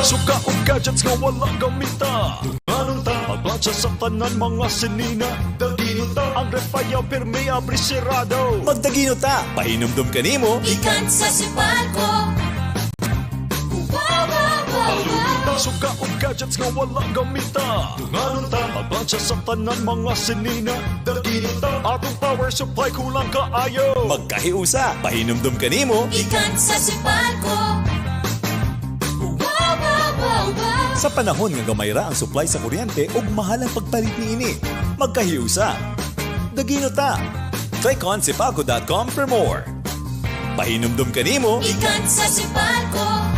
Suka ug gadgets nga wala gamita. Anong ta? Paglansya sa tanan mga sinina. Dagino ta. Ang ref ayaw pirmi abri sirado. Magdagino ta, pahinumdum ka nimo. Ikan sa sipalko. Suka ug gadgets nga wala gamita. Anong ta? Paglansya sa tanan mga sinina. Dagino ta. Atong power supply kulang kaayo. Magkahiusa, pahinumdum ka nimo. Ikan sa sipalko. Sa panahon nga gamay ra ang supply sa kuryente ug mahal ang pagpalit niini. Magkahiusa. Dagino ta. Click on sipalco.com for more. Pahinumdum ka nimo. Ikan sa sipalko.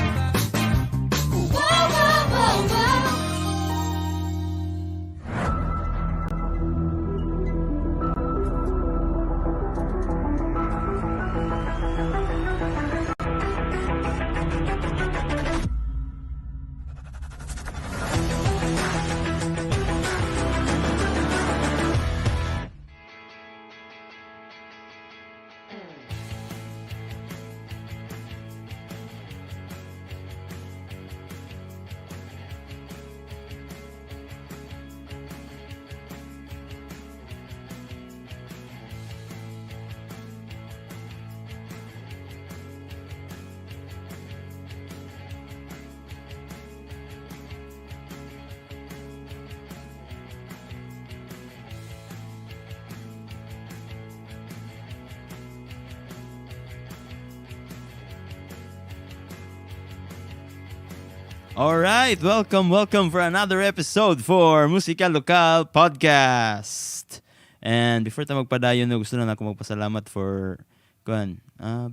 Alright, welcome for another episode for Musika Lokal Podcast. And before tayo magpadayon, gusto na ako magpasalamat for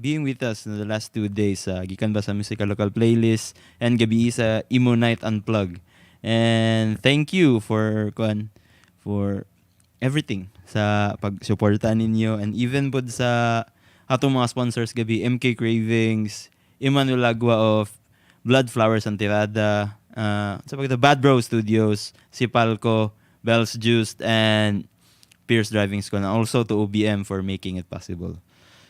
being with us in the last 2 days. Gikan ba sa Musika Lokal playlist and gabi sa Emo Night Unplug. And thank you for everything sa pagsuporta ninyo, and even po sa atong mga sponsors gabi, MK Cravings, Emmanuel Agua of Blood Flowers and Tirada, sa Bad Bro Studios, Sipalco, Bell's Juiced, and Pierce Driving School, and also to OBM for making it possible.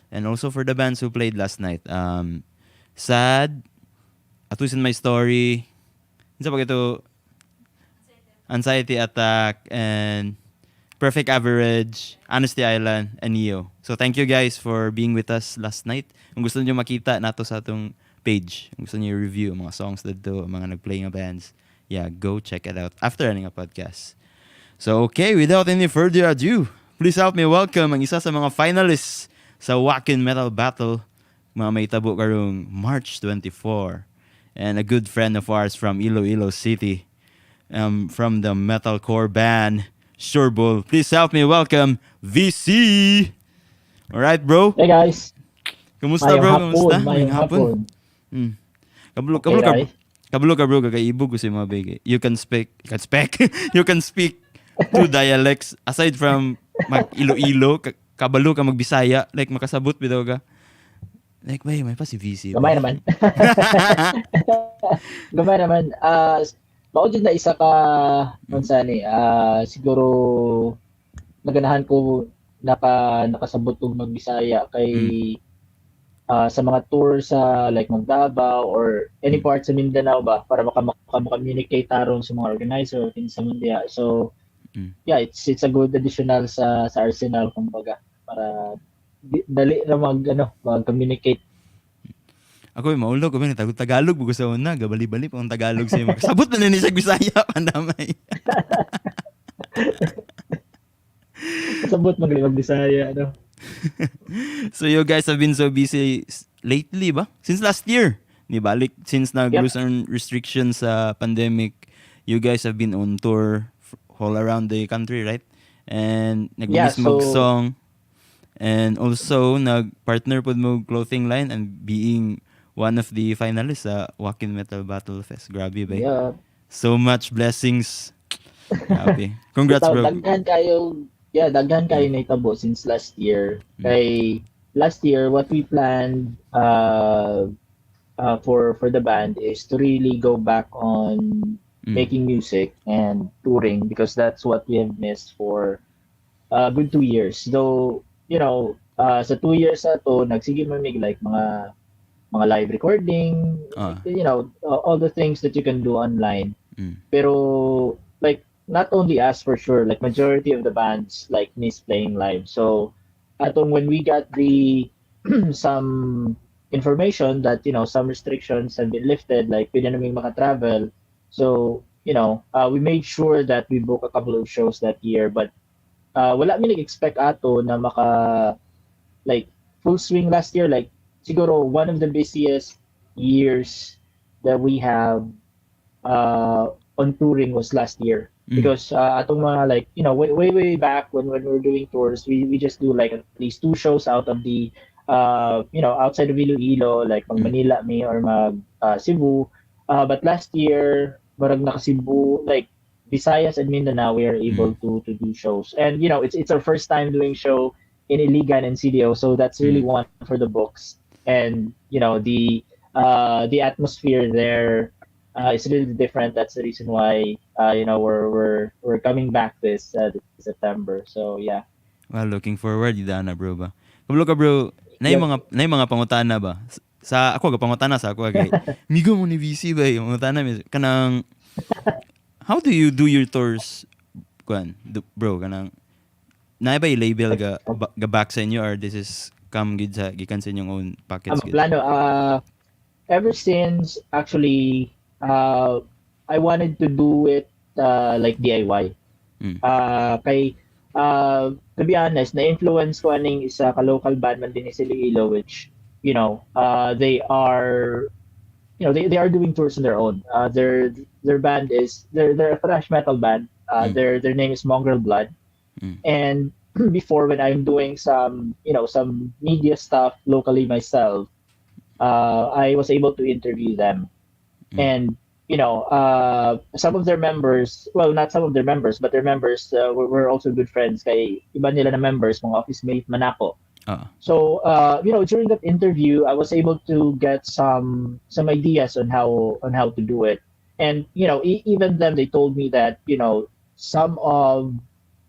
And also for the bands who played last night. Sad, A Twist in My Story, sa Anxiety Attack, and Perfect Average, Honesty Island, and Neo. So thank you guys for being with us last night. Kung gusto nyo makita nato sa atong page, kung gusto niyo review mga songs dito, mga nag-play nga bands, go check it out after running a podcast. So okay, without any further ado, please help me welcome ang isa sa mga finalists sa Wacken Metal Battle, mga may tabo karong March 24, and a good friend of ours from Iloilo City, from the metalcore band Surebol. Please help me welcome VC. Alright, bro. Hey guys. Kumusta, bro? Kumusta? Mayong hapon. Kabulok Okay, ka bro, kakaibog ko sa mga bagay. You can speak you can speak two dialects aside from mag-Ilo-Ilo, kabalo ka magbisaya, like makasabot bitaw ka. Like may pa si VC. Gamay naman. Gamay naman. Mao jud na isa ka mansani. Siguro naganahan ko nakasabot og magbisaya kay sa mga tour sa like Davao or any part sa Mindanao ba, para maka-communicate taron sa mga organizer sa Mundia. So yeah, it's a good additional sa arsenal kumbaga, para dali na mag-communicate. Ako maulog ko ba Tagalog bugo sa una, gabali-bali pa ang Tagalog sa mga. Sabot na ni sa Bisaya pandamay. Sabot mag-Bisaya So you guys have been so busy lately ba? Since last year. Ni balik since nag-loosen restrictions sa pandemic, you guys have been on tour all around the country, right? And nag-release mag-song. And also nag-partner pod mo clothing line and being one of the finalists sa Wacken Metal Battle Fest. Grabe ba? Yeah. So much blessings. Grabe. Congrats, bro. Daghan kayo na itabo since last year. Kay last year, what we planned for the band is to really go back on making music and touring, because that's what we have missed for a good 2 years. Though, sa 2 years na to, nagsige mamig like mga mga live recording, Ah. all the things that you can do online. Mm. Pero like not only us for sure, like majority of the bands like miss playing live. So atong when we got the some information that some restrictions have been lifted, like pwede naming maka-travel. So we made sure that we book a couple of shows that year, but wala mi nag-expect ato na maka like full swing last year. Like siguro one of the busiest years that we have on touring was last year, Mm. because atong mga like way back when we were doing tours, we just do like at least 2 shows out of the outside of Iloilo, like mag Mm. Manila me or mag Cebu. But last year barag naka Cebu, like Visayas and Mindanao, we are able Mm. to do shows, and it's our first time doing show in Iligan and CDO, so that's really Mm. one for the books. And the atmosphere there it's really different. That's the reason why we're coming back this September. So yeah. Well, looking forward na bro ba. Kabalo ka bro, Yep. na mga pangutana ba? Sa ako ga pangutana sa ako kay migo mo ni VC ba yung pangutana mi kanang how do you do your tours bro kanang na ba label ga back sa inyo or this is come gid sa gikan sa inyong own packets gid? Plano. Ever since actually, I wanted to do it like DIY. Mm. Kay to be honest, na-influence ko aning isa ka local band man din sa Iloilo, which they are they are doing tours on their own. Their band is they're a thrash metal band. Their name is Mongrel Blood. Mm. And before, when I'm doing some media stuff locally myself, I was able to interview them. And some of their members, well, not some of their members, but their members were also good friends. Kay iba nila na members, mga office mate manako. So during that interview, I was able to get some ideas on how to do it. And even them, they told me that some of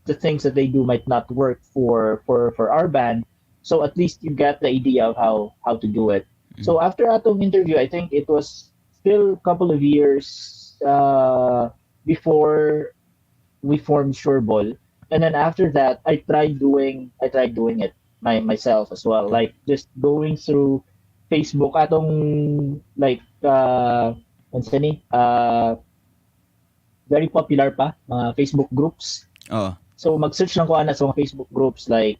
the things that they do might not work for our band. So at least you get the idea of how to do it. So after atong interview, I think it was still a couple of years before we formed Surebol. And then after that, I tried doing it myself as well. Like just going through Facebook atong like very popular pa mga Facebook groups. Oh. So mag-search lang ko ana sa mga Facebook groups like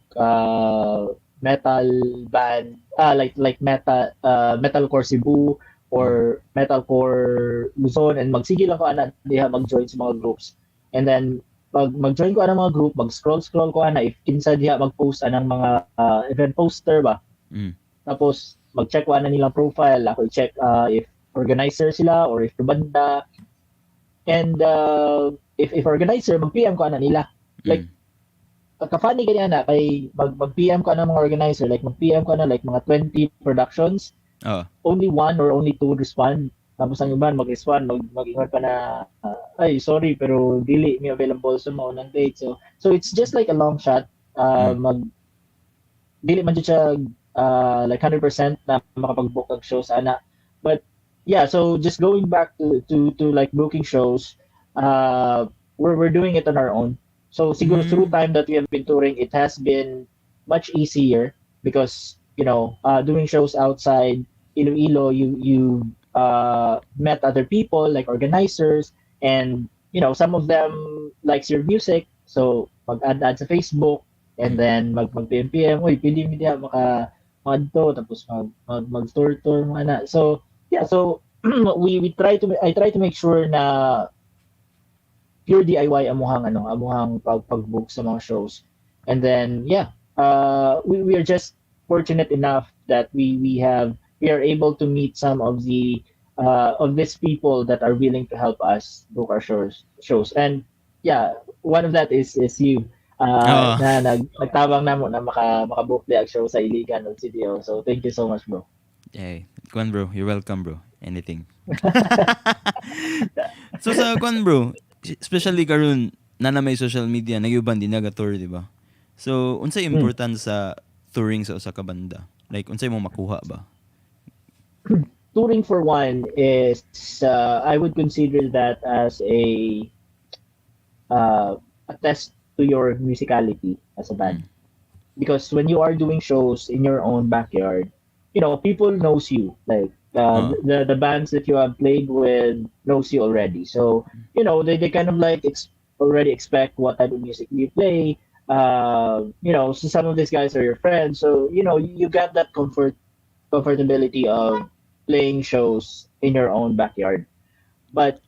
metal band like metalcore Cebu or metalcore Luzon, and magsige lang ko ana diha mag-join sa mga groups. And then pag mag-join ko ana mga group, mag-scroll ko ana if kinsa diha mag-post anang mga event poster ba. Tapos mag-check ko ana nilang profile, ako i-check if organizer sila or if banda. And if organizer, mag-PM ko ana nila. Like ka-funny ganyan na kay mag-PM ko na mga organizer, like mag-PM ko na like mga 20 productions. Only 1 or only 2 respond. Tapos ang iba mag-respond, mag-ingat pa na ay sorry pero dili mi available sa mga unang date. So it's just like a long shot. Dili man jud siya like 100% na makapag-book ang show sana. But yeah, so just going back to like booking shows, we're doing it on our own. So siguro through time that we have been touring, it has been much easier because doing shows outside Iloilo, you met other people like organizers, and some of them likes your music, so mag-add sa Facebook, and then mag-PM, uy pili mi diha maka to, tapos mag-tour mga na. So yeah, so I try to make sure na pure DIY amuhang pag-book sa mga shows. And then yeah, we are just fortunate enough that we are able to meet some of the of these people that are willing to help us book our shows. And yeah, one of that is you. Na nagtabang namo na makabook di ang show sa Iligan o CDO. So thank you so much, bro. Hey, Kwan bro, you're welcome bro. Anything. So sa Kwan bro, especially karon na may social media, nagyuban din naga-tour, di ba? So unsay important sa touring sa usa ka banda? Like unsay mo makuha ba? touring for one is I would consider that as a test to your musicality as a band. Because when you are doing shows in your own backyard, people knows you. Like Oo. the bands that you have played with knows you already. So they kind of like already expect what type of music you play. So some of these guys are your friends. So you got that comfortability of playing shows in your own backyard. But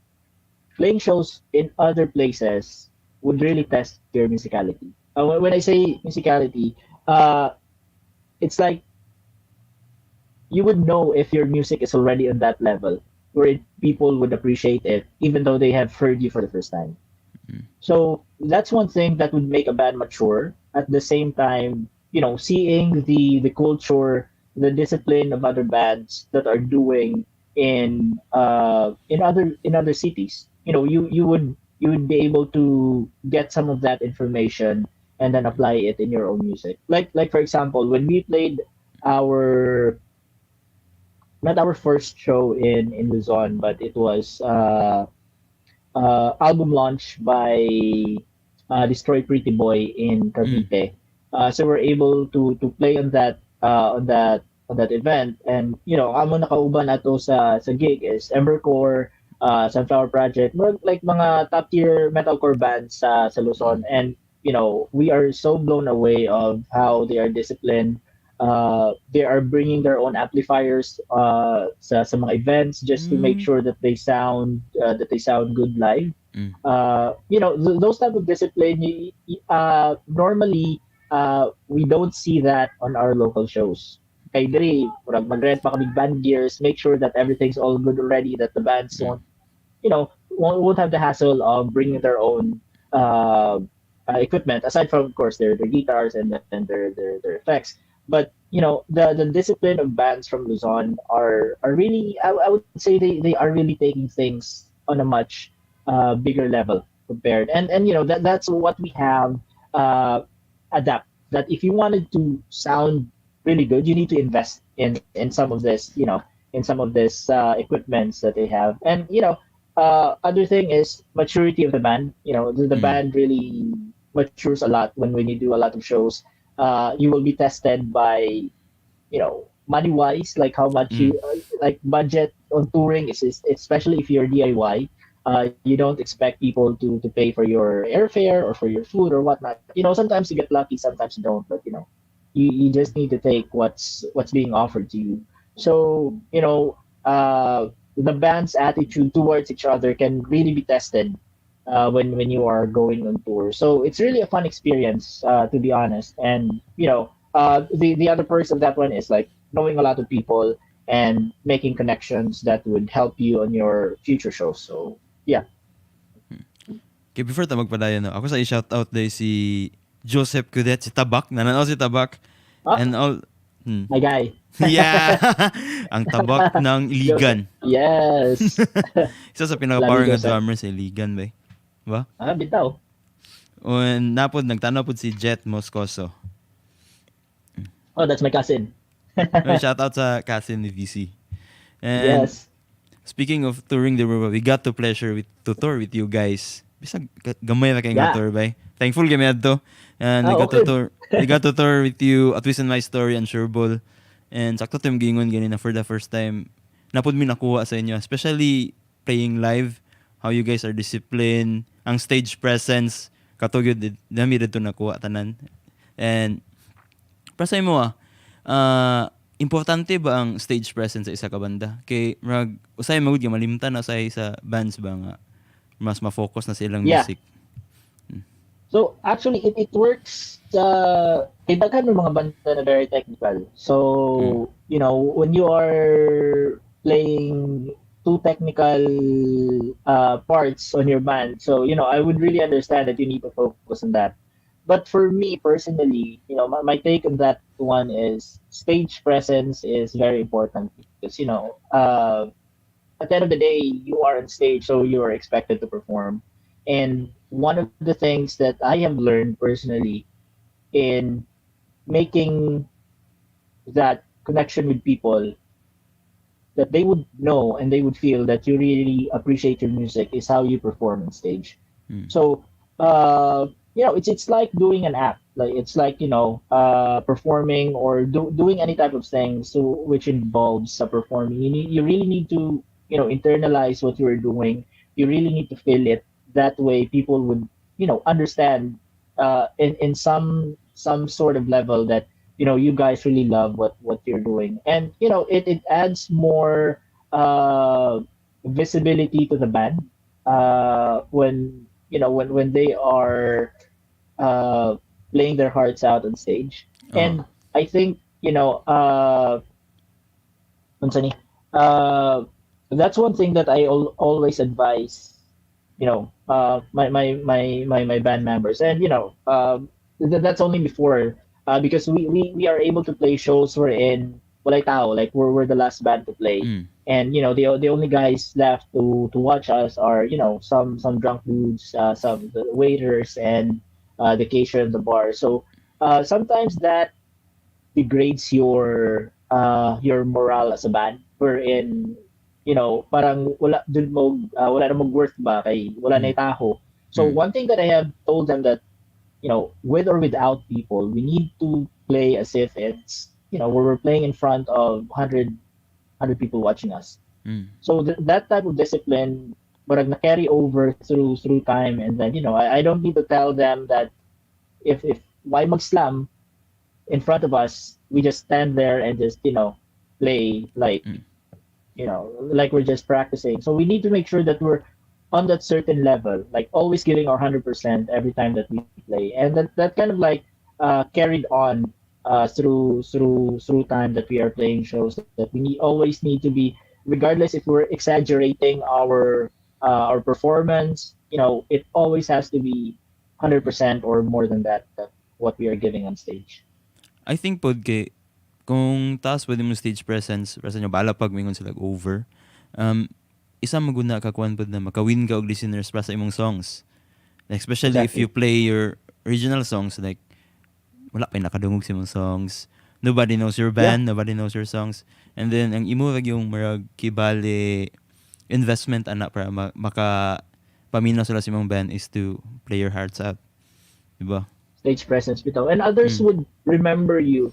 playing shows in other places would really test your musicality. When I say musicality, it's like you would know if your music is already on that level where people would appreciate it, even though they have heard you for the first time. So that's one thing that would make a band mature. At the same time, seeing the culture, the discipline of other bands that are doing in other cities. You would be able to get some of that information and then apply it in your own music. Like for example, when we played our not our first show in Luzon, but it was album launch by Destroy Pretty Boy in Cavite. So we're able to play on that event, and amo nakauban ato sa gig is Embercore, Sunflower Project, like mga top tier metalcore bands sa Luzon, and we are so blown away of how they are disciplined. They are bringing their own amplifiers sa mga events just to make sure that they sound good live. Those type of discipline, normally we don't see that on our local shows. Kay diri, mag-rent pa kami band gears, make sure that everything's all good already, that the bands won't have the hassle of bringing their own equipment, aside from, of course, their guitars and then their effects. But the discipline of bands from Luzon are really, I would say they are really taking things on a much bigger level compared, and that's what we have adapt. That if you wanted to sound really good, you need to invest in some of this, in some of this equipments that they have, and other thing is maturity of the band. The band really matures a lot when you do a lot of shows. You will be tested by money wise, like how much you like budget on touring is especially if you're DIY. You don't expect people to pay for your airfare or for your food or whatnot. Sometimes you get lucky, sometimes you don't, but you just need to take what's being offered to you. So the band's attitude towards each other can really be tested when you are going on tour. So it's really a fun experience, to be honest. And the other perks of that one is like knowing a lot of people and making connections that would help you on your future shows. So yeah. Okay, before ta magpadayon, no, ako sa i-shoutout day si Joseph Cudet, si Tabak. Nananaw si Tabak. Ah, And all... my guy. Yeah! Ang Tabak ng Iligan. Yes. Isa sa pinaka-power nga Joseph. drummer sa Iligan, ba? Ba? Bitaw. And napod, nagtanaw pod si Jet Moscoso. Oh, that's my cousin. Shoutout sa cousin ni VC. And Yes. speaking of touring the world, we got the pleasure to tour with you guys. Bisag gamay na kayong Yeah. tour ba? Thankful kami adto. And we got okay. to tour with you at Twist in My Story and Surebol. And sakto tayo gingon ganina for the first time. Napod mi nakuha sa inyo, especially playing live, how you guys are disciplined, ang stage presence, katugod dami dito nakuha tanan. And para sa imo importante ba ang stage presence sa isa ka banda? Kay usay magud nga malimtan na sa bands ba nga mas ma-focus na sa ilang Yeah. music. So actually it works daghan ng mga banda na very technical. So, when you are playing two technical parts on your band, so I would really understand that you need to focus on that. But for me personally, my take on that one is stage presence is very important because at the end of the day, you are on stage, so you are expected to perform. And one of the things that I have learned personally in making that connection with people that they would know and they would feel that you really appreciate your music is how you perform on stage. So, it's like doing an act. Like it's like performing or doing any type of thing. So which involves performing. You really need to internalize what you're doing. You really need to feel it. That way, people would understand in some sort of level that you guys really love what you're doing, and it adds more visibility to the band when they are uh, playing their hearts out on stage. Oh. And I think unsa ni, uh, that's one thing that I always advise my band members, and that's only before because we are able to play shows wherein walay tao, like we're the last band to play, Mm. and the only guys left to watch us are some drunk dudes, some the waiters, and the cashier in the bar. So sometimes that degrades your morale as a band, wherein parang wala na mong worth ba kay wala na Mm. taho. So Mm. one thing that I have told them that with or without people, we need to play as if it's we're playing in front of 100 people watching us. Mm. So that type of discipline parang na carry over through time, and then I don't need to tell them that if why mag-slam in front of us, we just stand there and just play like Mm. like we're just practicing. So we need to make sure that we're on that certain level, like always giving our 100% every time that we play, and that kind of like carried on through time that we are playing shows. That we always need to be, regardless if we're exaggerating our performance, it always has to be 100% or more than that what we are giving on stage. I think pod kay kung taas pwede mo stage presence nyo bala pag mingon sila over. Isa maguna ka kuan pod na makawin ka og listeners para sa imong songs. Like, especially if Exactly. you play your original songs, like wala pa nakadungog sa imong songs. Nobody knows your band, nobody knows your songs. And then ang imo yung marag kibali investment ana para maka paminaw sila sa imong band is to play your hearts out. Diba? Stage presence bitaw, and others would remember you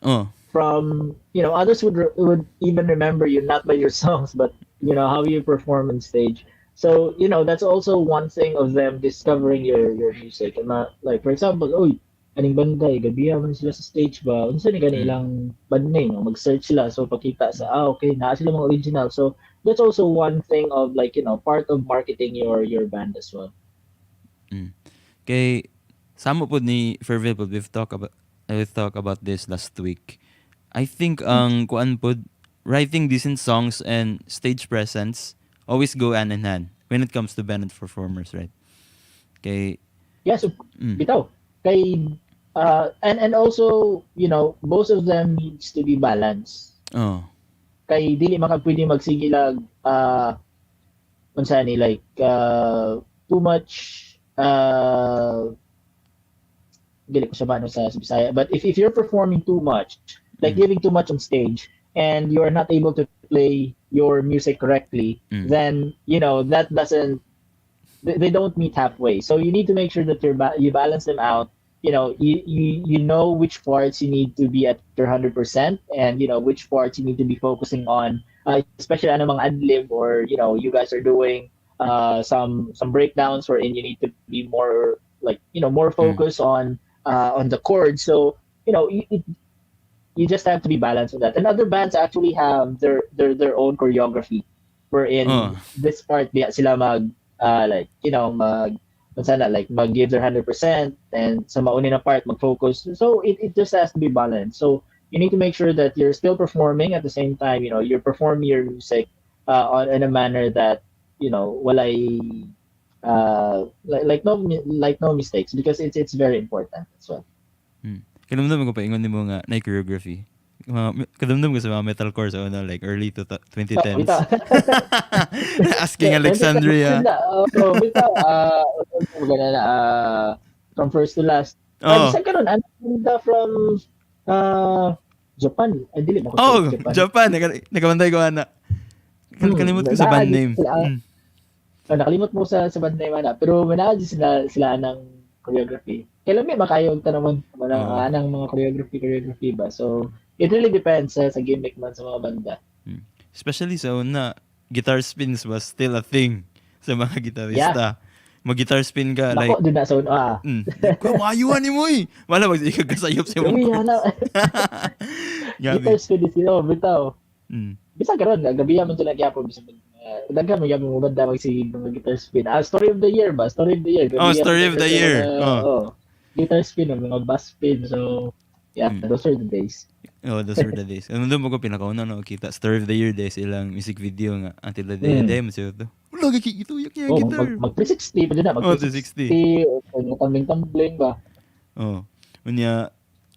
Oh. from others would even remember you not by your songs, but how you perform on stage. So that's also one thing of them discovering your music, and not like, for example, oy kaning banda gabi man sila sa stage ba, unsa ni gani ilang band name, mag-search sila, so pakita sa okay naa sila mga original. So that's also one thing of like part of marketing your band as well. Kay samo pod ni Ferville pod we've talked about this last week. I think ang kuan pod writing decent songs and stage presence always go hand in hand when it comes to band performers, right? Kay Yeah, so bitaw kay and also both of them needs to be balanced. oh. Kay dili pwede magsigilag unsa ni, like too much dili ko siya maano sa Bisaya, but if you're performing too much, like giving too much on stage, and you are not able to play your music correctly, then that doesn't, they don't meet halfway. So you need to make sure that you balance them out. You know which parts you need to be at your 100%, and which parts you need to be focusing on, especially ano mga ad-lib, or you guys are doing some breakdowns wherein you need to be more like more focused on the chords. So you just have to be balanced with that. And other bands actually have their own choreography, wherein this part di sila mag like mag sana like mag-give their 100%, and sa mauni na part mag-focus. So it just has to be balanced. So you need to make sure that you're still performing at the same time. You're performing your music in a manner that walay like no mistakes, because it's very important as well. Kadamdam ko pa ingon nimo nga na choreography. Kadamdam ko sa mga metalcore sa una, like early 2010s. Asking Alexandria. From first to last. Isa karon ano from Japan. Ay dili ba ko Oh, Japan. Japan. Nakamantay ko ana. Kalimot ko sa band name. Nakalimot mo sa band name ana, pero manaad sila ng choreography. Kailan may makayog ta naman Oo. anang mga choreography ba. So it really depends sa gimmick man sa mga banda. Especially sa una, guitar spins was still a thing sa mga gitarista. Mag-guitar spin ka, like, Nako din na sa kamayuhan ni mo eh. Wala, ikagkasayop sa Grabe, mong yana. Gabi. Guitar spin sila, bitaw. Mm. Bisa karon gabi man sila gyapon bisa daghan mo gyapon mo banda si mga guitar spin. Story of the year ba? Story of the year. Oh, story of the year. Guitar spin mga bass spin. So those are the days. Oh, those were the days. Ano doon mo ko pinakauna kita Story of the Year days ilang music video nga Until the Day mo siya to. Wala gigito yak guitar. Mag 360 pa din na. Mag 360. Tumbling ba? Oh. Unya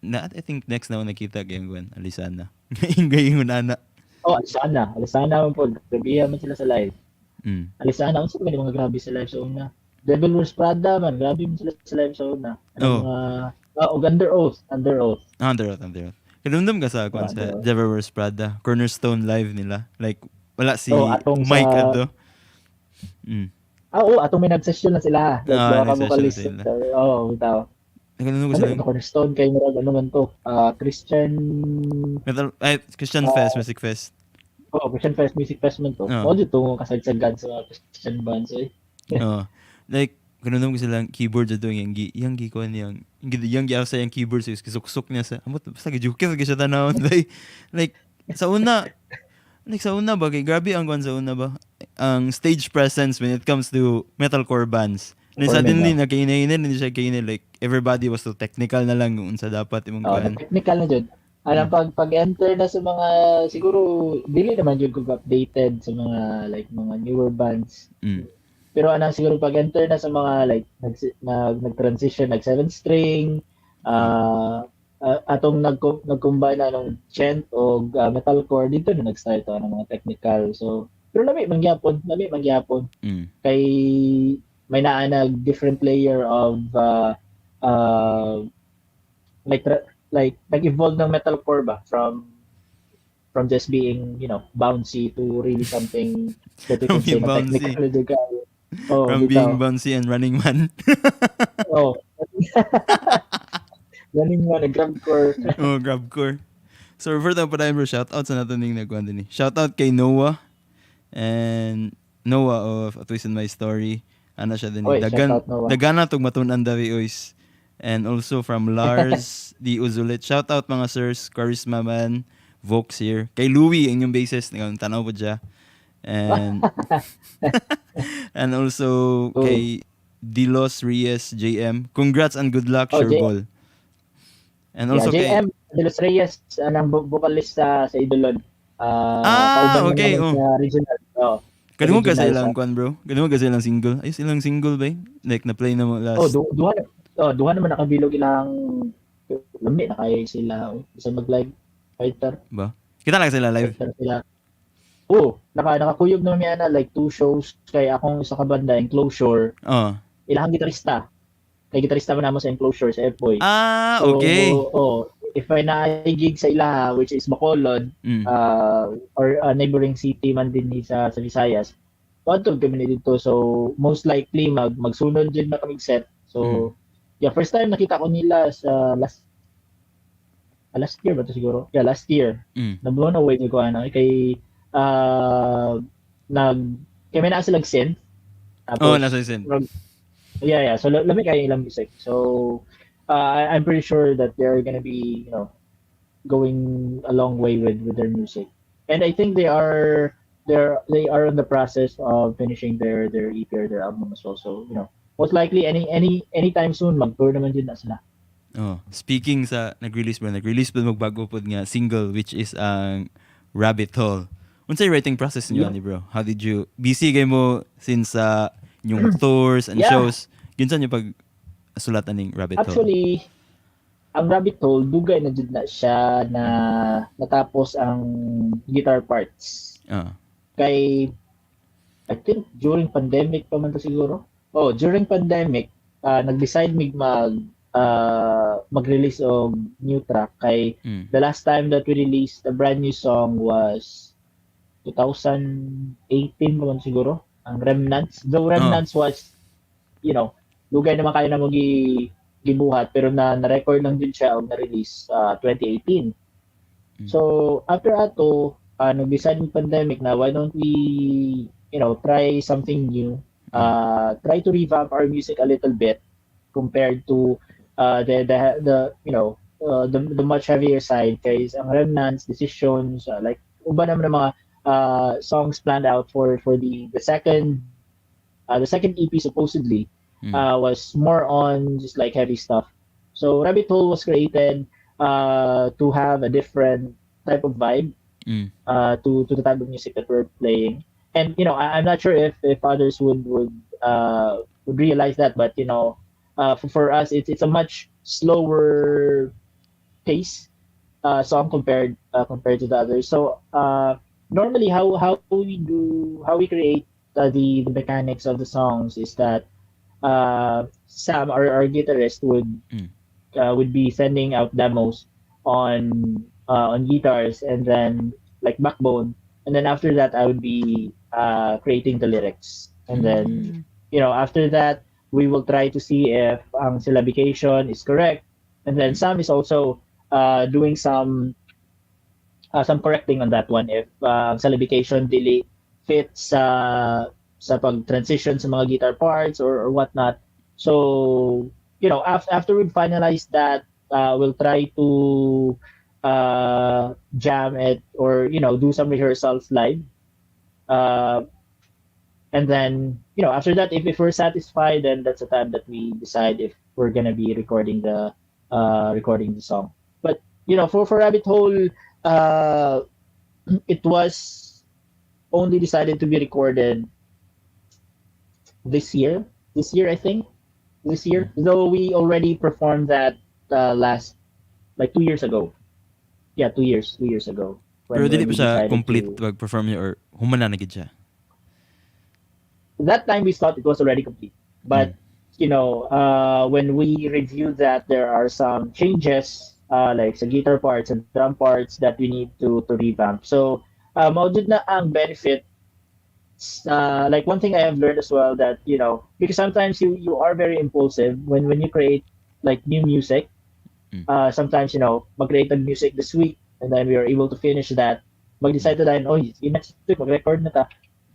I think next na ako nakita kay Gwen Alisana. Ingay ana. Alisana man po. Gabi man sila sa live. Alisana unsa man mga grabe sa live sa una. Devil Wears Prada man, grabe man sila sa live sa una. Under Oath. Under Oath. Kadumdum ka sa kung sa Devil Wears Prada, Cornerstone live nila. Like, wala si Mike ato. Atong may nag-session na sila. Nag-session na sila. Bitaw. Kadumdum ko sila. Cornerstone kay murag ano man to. Christian Fest, Music Fest. Christian Fest, Music Fest man to. Dito kasagsagan sa Christian bands eh. Like, kanunong ko silang keyboard sa doon, yung gikuan niyang sa yung keyboard, so kisuk-suk niya sa, basta gijukir, siya tanawon, like, sa una ba, kay grabe ang kuan sa una ba, ang stage presence when it comes to metalcore bands. Then suddenly, nagkainainin, hindi siya kainin, like, everybody was so technical na lang kung sa dapat imong kuan. Technical na dyan. Pag-enter na sa mga, siguro, dili naman yun kung updated sa mga, like, mga newer bands. Pero siguro pag-enter na sa mga like nag-transition, nag 7-string, atong nag-combine na ng chant o metalcore dito na nag-start ng mga technical. So, pero lami mangyapon. Kay may naanag different layer of like nag-evolve ng metalcore ba from just being, bouncy to really something that you can say na technical. From being bouncy and running man. Running man, grabcore. Grabcore. So, for the pa bro, shoutout sa natin yung nagkuhan din. Shoutout kay Noah. And Noah of A Twist in My Story. Ano siya din. Dagan na itong matunan dawi oys. And also from Lars D. Uzulit. Shoutout mga sirs. Charisma man. Vox here. Kay Louie, inyong basis. Tanaw po dyan. And and also kay Dilos Reyes JM. Congrats and good luck, Surebol. And also JM Dilos Reyes ang vocalist sa Idolon. Okay. Regional. Kadimo ka sa ilang kwan, bro? Kadimo ka sa ilang single? Ay, ilang single ba? Like na-play na mo last. Duha naman nakabilog ilang lami na kay sila. Isa mag-live fighter. Ba? Kita lang sila live. Nakakuyog naman yan like 2 shows kay akong isa ka banda, Enclosure. Ilahang gitarista. Kay gitarista man namo sa Enclosure sa F-Boy. Okay. If may na-gig sa ilaha, which is Bacolod, or a neighboring city man din sa Visayas, tuwag kami dito. So, most likely, magsunod din na kaming set. So, first time nakita ko nila sa last year ba ito siguro? Last year. Na-blown away ko kay may nasa silang synth. Nasa synth. So lamig kayo ilang music. So I'm pretty sure that they're gonna be, going a long way with their music. And I think they are in the process of finishing their EP or their album as well. So, most likely anytime soon mag-tour naman din na sila. Speaking sa nag-release pa magbago po nga single, which is ang Rabbit Hole. Unsay writing process niyo ni bro? How did you busy kayo mo since yung tours and shows? Ginsan niyo pag sulatan ning Rabbit Hole? Actually, ang Rabbit Hole dugay na jud na siya na natapos ang guitar parts. Kay I think during pandemic pa man to siguro. During pandemic, nag-decide mag-release of new track kay the last time that we released a brand new song was 2018 naman siguro, ang Remnants. Though Oh. Remnants was, dugay naman kayo na gibuhat, pero na-record lang din siya o na-release 2018. So, after ato, nag-decide yung pandemic na why don't we, try something new, try to revamp our music a little bit compared to the much heavier side guys ang Remnants decisions like uba naman ng mga songs planned out for the second EP supposedly was more on just like heavy stuff. So Rabbit Hole was created to have a different type of vibe to the type of music that we're playing. And I'm not sure if others would realize that, but for us it's a much slower pace song compared to the others. So normally how we create the mechanics of the songs is that Sam, our guitarist, would be sending out demos on guitars and then like backbone, and then after that I would be creating the lyrics, and then after that we will try to see if syllabication is correct, and then Sam is also doing some correcting on that one if syllabication dili fits sa pag-transition sa mga guitar parts or whatnot. So, after we finalize that, we'll try to jam it or, do some rehearsals live. And then, after that, if we're satisfied, then that's the time that we decide if we're gonna be recording the song. But, for Rabbit Hole, it was only decided to be recorded this year I think, though we already performed that last like 2 years ago. Yeah, 2 years ago. Pero dili we pa siya decided complete to- pag-perform niya or humana na gid siya. that time we thought it was already complete, but when we reviewed that, there are some changes like sa guitar parts and drum parts that we need to revamp. So mao jud na ang benefit. Like one thing I have learned as well that because sometimes you are very impulsive when you create like new music. Sometimes mag-create ng music this week and then we are able to finish that. Mag-decide tayo, next week mag-record na ta.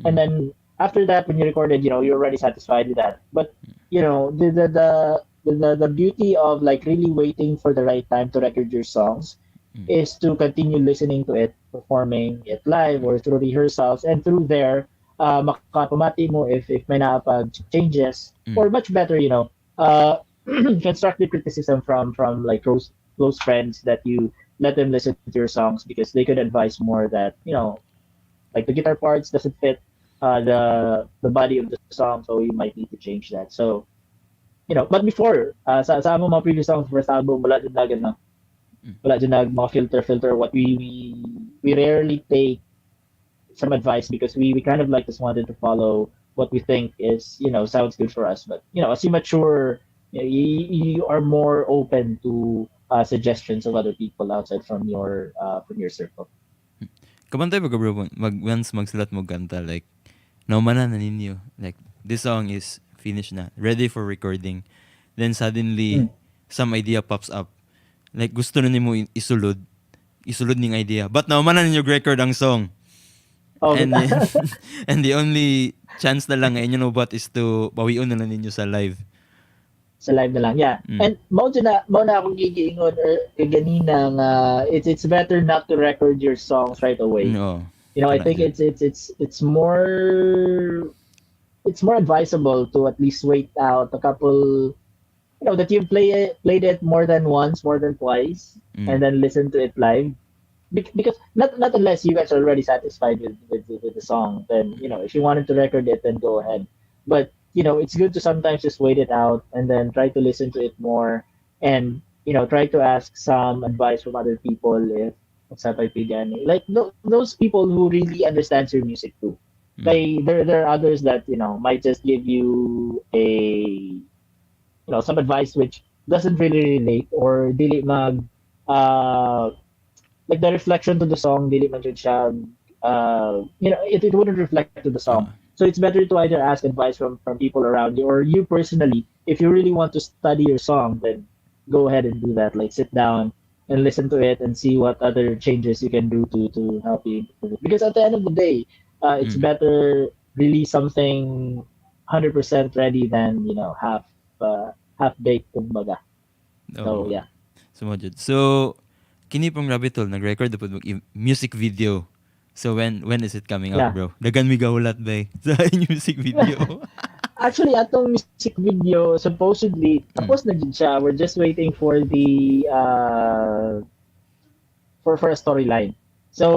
And then after that, when you recorded, you're already satisfied with that. But the beauty of like really waiting for the right time to record your songs is to continue listening to it, performing it live or through rehearsals, and through there, makapamati mo if may napag changes, or much better, constructive criticism from like close friends that you let them listen to your songs because they could advise more that like the guitar parts doesn't fit the body of the song, so you might need to change that. So but before sa among mga previous songs, first album, wala din mga filter what we rarely take some advice because we kind of like just wanted to follow what we think is sounds good for us. But as you mature, you are more open to suggestions of other people outside from your circle. Kabantay ba ka bro, once magsulat mo kanta, like, naumanan na ninyo. Like, this song is finished na, ready for recording. Then suddenly, some idea pops up. Like, gusto na nimo isulod ning idea. But naumanan ninyo record ang song. Oh, And then, and the only chance na lang ngayon what is to bawion na lang ninyo sa live. sa live na lang, yeah. And mao na akong gigiingon ganina nga it's better not to record your songs right away. No. I think it's more advisable to at least wait out a couple, that you've played it more than once, more than twice, and then listen to it live. Because not unless you guys are already satisfied with the song, then if you wanted to record it, then go ahead. But it's good to sometimes just wait it out and then try to listen to it more, and try to ask some advice from other people if sa kaibigan. Like those people who really understands your music too. There are others that might just give you a some advice which doesn't really relate or dili mag like the reflection to the song dili man jud siya it wouldn't reflect to the song. So it's better to either ask advice from people around you or you personally. If you really want to study your song, then go ahead and do that. Like sit down and listen to it and see what other changes you can do to help you improve it. Because at the end of the day, it's Mm. better release something 100% ready than half baked kumbaga. So Oo. yeah. Sumodjud. So, kini pong Rabbit Hole, nag-record na po music video. So, when is it coming out, Yeah. bro? Dagan mi gahulat ba sa music video? Actually, atong music video, supposedly, tapos na din siya. We're just waiting for the for a storyline. Mm. So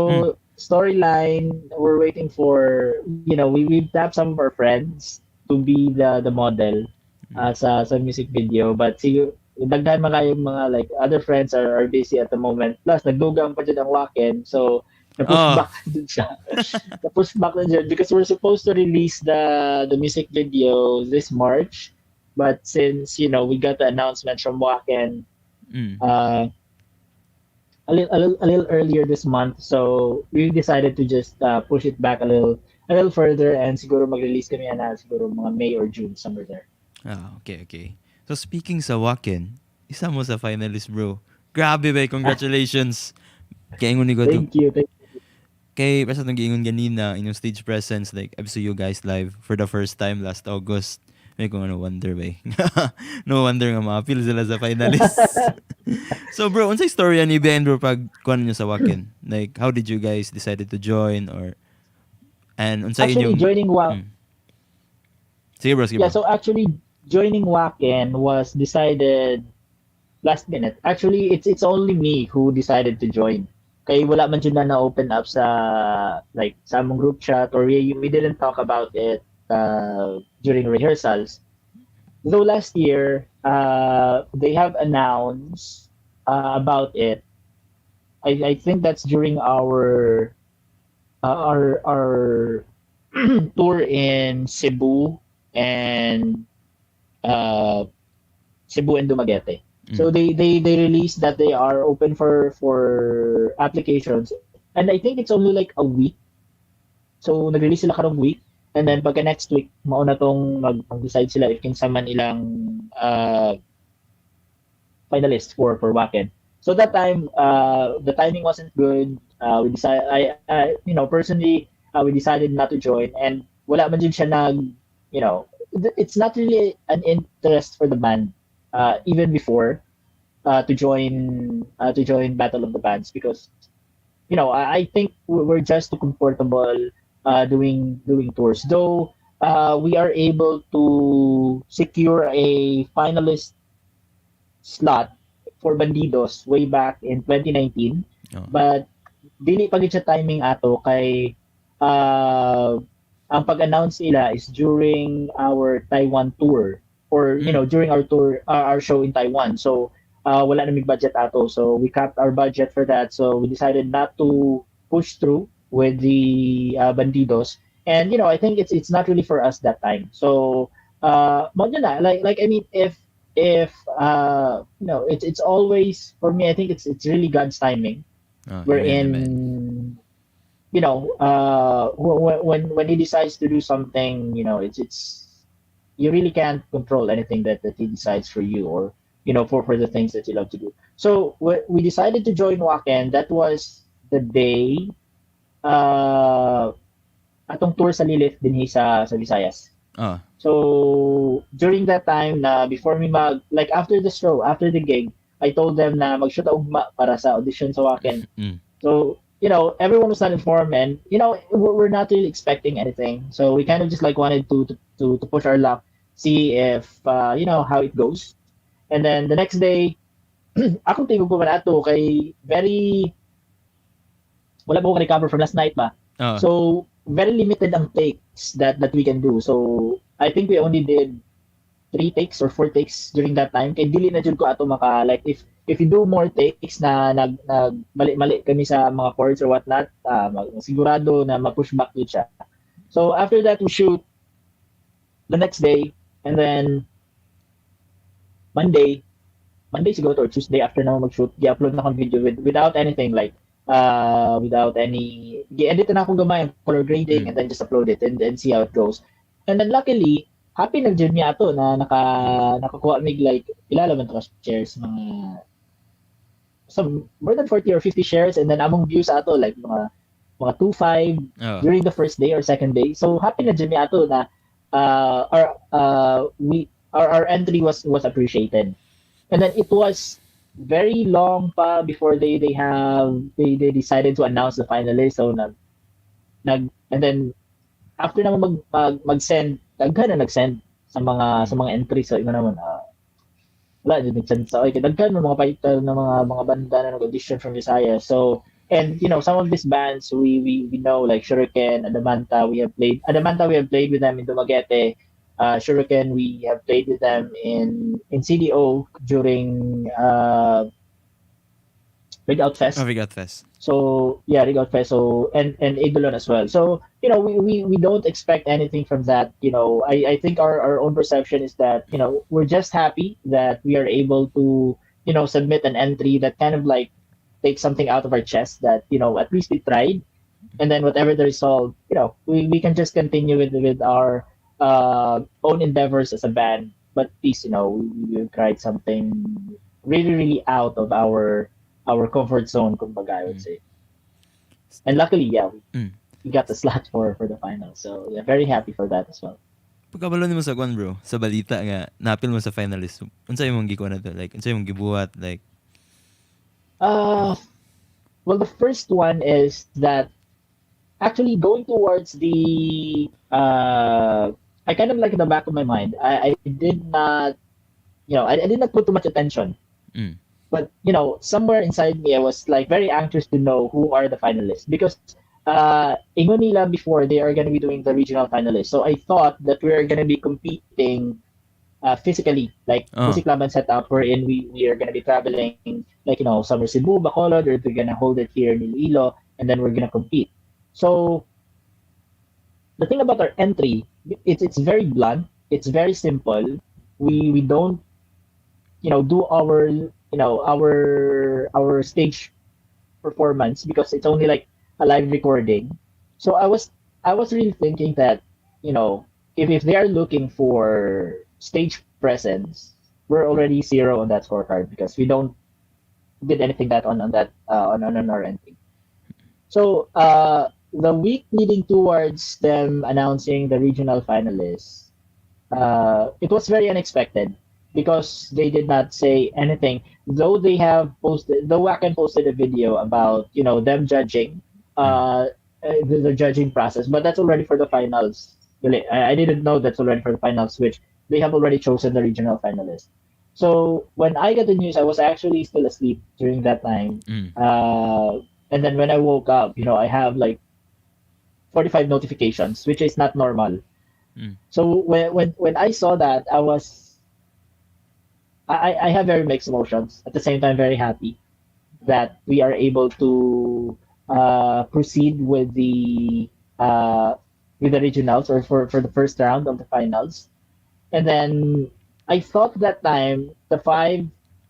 storyline, we're waiting for we've tapped some of our friends to be the model sa music video, but siguro dagdahan man kayong mga like other friends are busy at the moment. Plus nagdugang pa dyan ang Wacken, so na-push Oh. back din siya. Na-push back na dyan because we're supposed to release the music video this March, but since we got the announcement from Wacken Mm. a little earlier this month, so we decided to just push it back a little further, and siguro mag-release kami siguro mga May or June, somewhere there. Okay. So, speaking sa Wacken, isa mo sa finalist, bro. Grabe ba, congratulations. Kaya ingon ni ko to. Thank you. Kay basta nang giingon ganina inyong stage presence, like I've seen you guys live for the first time last August. May kung wonder ba. No wonder nga ma-appeal sila sa finalists. So bro, unsay storya ni Ben bro pag kuan niyo sa Wacken? Like how did you guys decided to join and unsay Actually, inyong joining Wacken. Sige bro. Yeah, so actually joining Wacken was decided last minute. Actually, it's only me who decided to join. Kaya wala man dyan na open up sa among group chat, or we didn't talk about it during rehearsals. Though last year, they have announced about it. I think that's during our tour in Cebu and Dumaguete. So they released that they are open for applications, and I think it's only like a week. So nag-release sila karong week, and then pagka next week mauna tong mag-decide sila if kinsa man ilang finalists for Wacken. So that time the timing wasn't good. We decided personally we decided not to join, and wala man din siya it's not really an interest for the band. Even before to join Battle of the Bands, because I think we're just too comfortable doing tours. Though we are able to secure a finalist slot for Bandidos way back in 2019, but dili pa gid siya timing ato kay ang pag-announce nila is during our Taiwan tour, or during our tour, our show in Taiwan. So wala naming budget ato, so we capped our budget for that. So we decided not to push through with the Bandidos, and I think it's not really for us that time. So like I mean, if it's always for me. I think it's really God's timing. Wherein when he decides to do something, it's you really can't control anything that he decides for you, or for the things that you love to do. So we decided to join Wacken. That was the day atong tour sa Lilith din sa Visayas. So during that time na before me after the show, after the gig, I told them na mag-shoot ugma para sa audition sa Wacken. So everyone was not informed, and we're not really expecting anything. So we kind of just wanted to push our luck, see if how it goes. And then the next day, akong tingog ko man ato kay wala pa ko recover from last night ba. So very limited ang takes that we can do. So I think we only did 3 takes or 4 takes during that time. Kay dili na jud ko ato maka if you do more takes na mali kami sa mga chords or whatnot, sigurado na ma-push back yun siya. So after that, we shoot the next day, and then Monday siguro or Tuesday after na mag-shoot, i-upload na akong video without anything, like without any i-edit na ako gamay ang color grading and then just upload it and see how it goes. And then luckily, happy nag-gym niya ato na nakakuha mig like ilala man to ka shares mga some more than 40 or 50 shares, and then among views ato like mga 2.5 Oh. during the first day or second day. So happy na dyan mi ato na our entry was appreciated. And then it was very long pa before they decided to announce the finalists. So and then after naman mag-send, daghan na nag-send sa mga entries. So ino naman wala din nag-send sa okay, daghan ng mga fighter na mga banda na nag-audition from Visayas. So and some of these bands we know like Shuriken, Adamanta, we have played with them in Dumaguete. Shuriken, we have played with them in CDO during Big Out Fest. Oh, we got this. So yeah, Rig Out Fest. So and Idolon as well. So we don't expect anything from that. I think our own perception is that we're just happy that we are able to submit an entry that kind of like take something out of our chest that at least we tried, and then whatever the result, we can just continue with our own endeavors as a band. But at least we tried something really really out of our comfort zone, kumbaga, I would say. And luckily, yeah, we got the slot for the final. So yeah, very happy for that as well. Pagkabalo nimo sa kwan, bro, sa balita nga napil mo sa finalist. Unsa imong gikuha na to? Like unsa imong gibuhat like Well, the first one is that actually going towards the I kind of like in the back of my mind. I did not I did not put too much attention. mm. But somewhere inside me, I was like very anxious to know who are the finalists because ingon nila before they are going to be doing the regional finalists. So I thought that we are going to be competing physically, like Musik Laban setup, wherein we are going to be traveling, like somewhere Cebu, Bacolod, or we're going to hold it here in Iloilo, and then we're going to compete. So the thing about our entry, it's very blunt, it's very simple. We don't do our stage performance because it's only like a live recording. So I was really thinking that if they are looking for stage presence, we're already zero on that scorecard because we don't did anything that on that on our entry. So the week leading towards them announcing the regional finalists, it was very unexpected because they did not say anything. Though Wacken posted a video about them judging the judging process, but that's already for the finals. Really, I didn't know that's already for the finals, which they have already chosen the regional finalists. So when I got the news, I was actually still asleep during that time. And then when I woke up, I have like 45 notifications, which is not normal. So when I saw that, I have very mixed emotions. At the same time, very happy that we are able to proceed with the regionals or for the first round of the finals. And then I thought that time the 5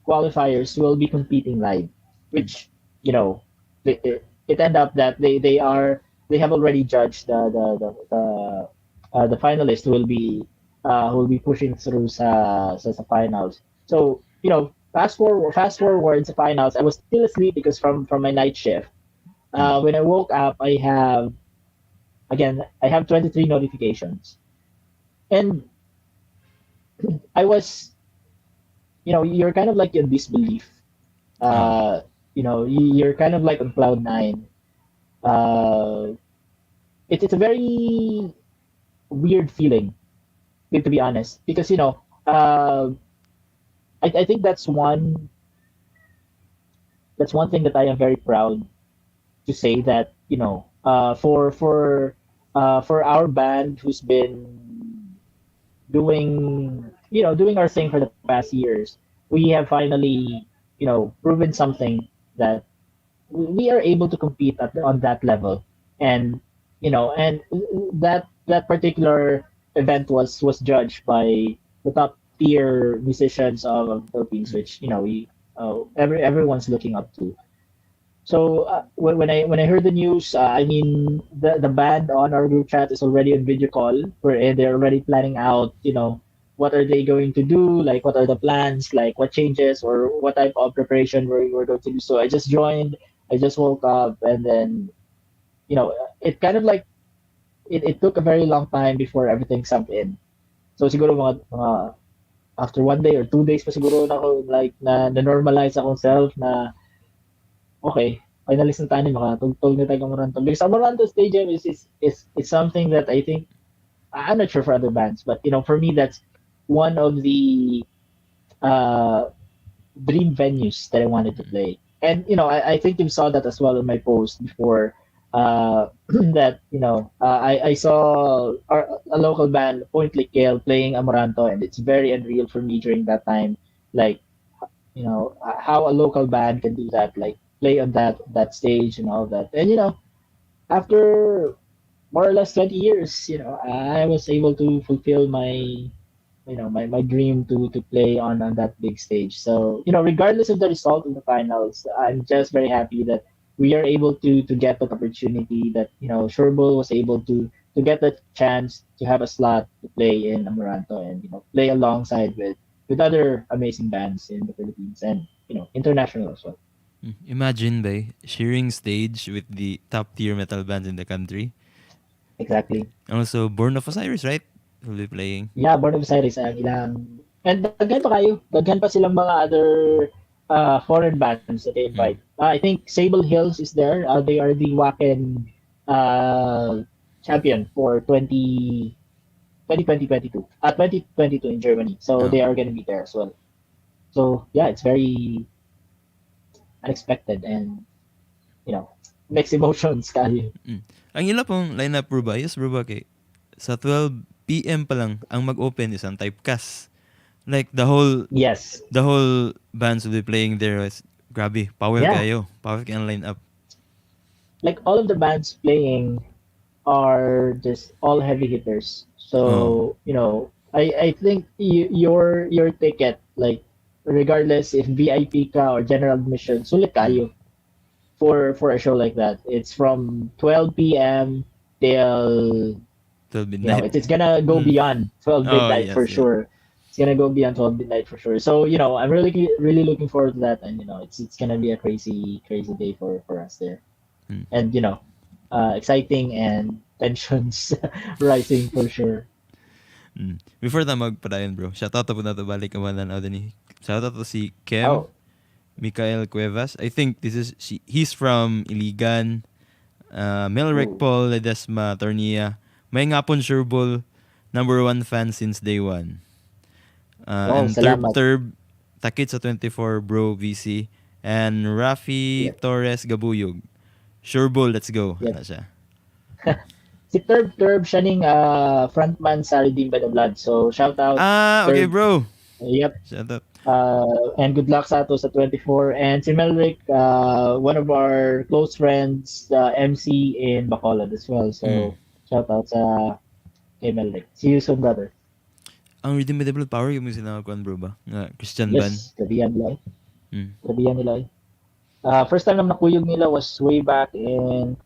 qualifiers will be competing live, which it ended up that they have already judged the finalists who will be pushing through sa finals. So fast forward to finals, I was still asleep because from my night shift. When I woke up, I have 23 notifications, and I was you're kind of like in disbelief. You're kind of like on cloud nine. It's a very weird feeling, to be honest, because I think that's one thing that I am very proud to say that for our band who's been doing our thing for the past years, we have finally proven something that we are able to compete on that level, and and that particular event was judged by the top tier musicians of the Philippines, which everyone's looking up to. So when I heard the news, I mean the band on our group chat is already on video call, where they're already planning out, what are they going to do, like what are the plans, like what changes or what type of preparation we're going to do. So I just joined, I just woke up, and then it kind of like it took a very long time before everything sunk in. So siguro mga after 1 day or 2 days pa siguro na ako like na normalize akong self na okay, finalist na tayo makatugtog na tayo Amoranto. Because Amoranto Stadium is something that I think I'm not sure for other bands, but for me that's one of the uh, dream venues that I wanted to play. And I think you saw that as well in my post before. That I saw a local band, Point Lickale, playing Amoranto, and it's very unreal for me during that time. Like how a local band can do that, like play on that stage and all that. And after more or less 20 years, I was able to fulfill my dream to play on that big stage. So regardless of the result of the finals, I'm just very happy that we are able to get that opportunity, that Surebol was able to get that chance to have a slot to play in Amaranto, and play alongside with other amazing bands in the Philippines, and international as well. Imagine ba, sharing stage with the top tier metal bands in the country. Exactly. And also, Born of Osiris, right? Will be playing. Yeah, Born of Osiris ang ilang, and daghan pa kayo. Daghan pa silang mga other foreign bands that they invite. I think Sable Hills is there. They are the Wacken champion for 2022 in Germany. So Oh. they are going to be there as well. So yeah, it's very unexpected and mixed emotions kayo. Ang ila pong lineup bro ba? Yes bro ba kay sa 12 PM pa lang ang mag-open is ang typecast. Like the whole Yes. bands will be playing there. Grabe, power Yeah. kayo. Power kayo ang lineup. Like all of the bands playing are just all heavy hitters. So I think your ticket, like regardless if VIP ka or general admission, sulit kayo for a show like that. It's from 12 p.m. till 12 midnight. it's gonna go beyond 12 Oh, midnight yes, for yes. sure. It's gonna go beyond 12 midnight for sure. So I'm really looking forward to that, and it's gonna be a crazy day for us there, and exciting and tensions rising for sure. Before na magpadayon bro, shoutout po na to balik ang mga nanood ni. Shoutout to si Kem, Oh. Mikael Cuevas. I think he's from Iligan. Melrek Paul Ledesma Tornia. May nga pong Surebol, #1 fan since day one. And salamat. Terb Takit sa 24 bro VC. And Rafi Yeah. Torres Gabuyog. Surebol, let's go. Yeah. Ano siya? Si Terb siya ning frontman sa Redeemed by the Blood. So shout out. Okay Terb. bro. Yep. Shoutout. And good luck sa ato sa 24. And si Melrick, one of our close friends, MC in Bacolod as well. So shout out sa kay Melrick. See you soon, brother. Ang Redeemable Power yung sila kuan bro ba? Christian band. Yes, gabihan nila. Mm. Gabihan nila. First time na nakuyog nila was way back in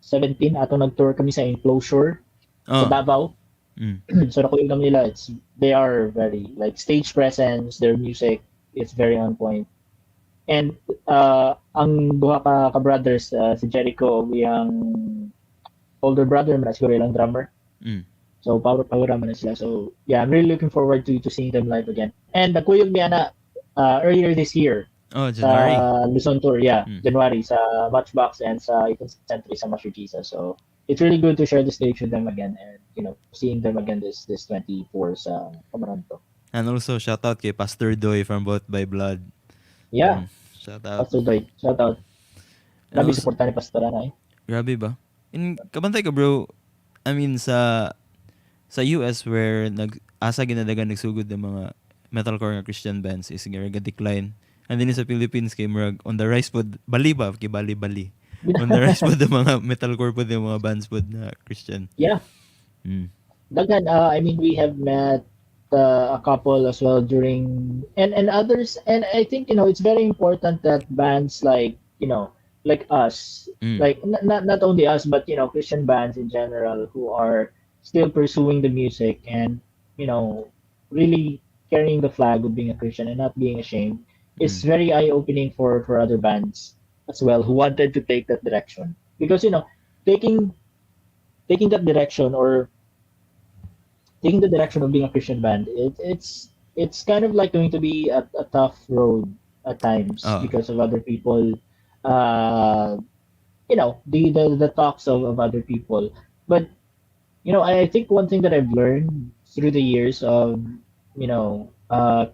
2017. Ato nag-tour kami sa Enclosure sa Oh. Davao. Mm. So nakuyog naman nila. They are very like stage presence, their music is very on point. And ang duha ka brothers, si Jericho, yung older brother man siguro ilang drummer. Mm. So power naman na sila. So yeah, I'm really looking forward to seeing them live again. And nakuyog niya na earlier this year Oh, January. sa Luzon tour, Mm. January sa Matchbox and sa 18th Century sa Master Jesus. So it's really good to share the stage with them again, and seeing them again this 24 sa Amaranto. And also shoutout kay Pastor Doy from Both by Blood. Yeah, Shoutout. Pastor Doy, shout out. And Grabe also- suporta ni Pastor na Grabe ba? In kabantay ka bro. I mean sa US where asa ginadagan nagsugod ng mga metalcore nga Christian bands is decline. And then sa Philippines kay murag on the rise pod bali ba kay bali. On the rise pod ng mga metalcore pod yung mga bands pod na Christian. Yeah, Mm. daghan. I mean, we have met a couple as well during and others. And I think it's very important that bands like us, Mm. like not only us, but Christian bands in general who are still pursuing the music and really carrying the flag of being a Christian and not being ashamed is Mm. very eye-opening for other bands as well who wanted to take that direction. Because taking taking that direction or taking the direction of being a Christian band, it's kind of like going to be a tough road at times Oh. because of other people, uh, the talks of other people. But I think one thing that I've learned through the years of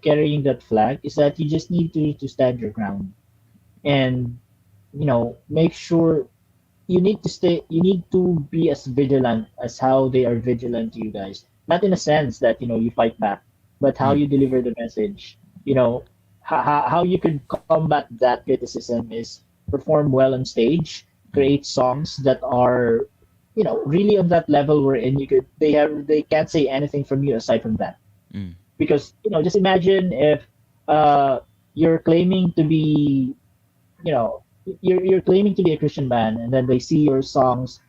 carrying that flag is that you just need to stand your ground and make sure you need to be as vigilant as how they are vigilant to you guys, not in a sense that you fight back, but how Mm. you deliver the message. How you could combat that criticism is perform well on stage, Mm. create songs that are really on that level wherein they can't say anything from you aside from that. Mm. Because just imagine if uh you're claiming to be you're claiming to be a Christian band, and then they see your songs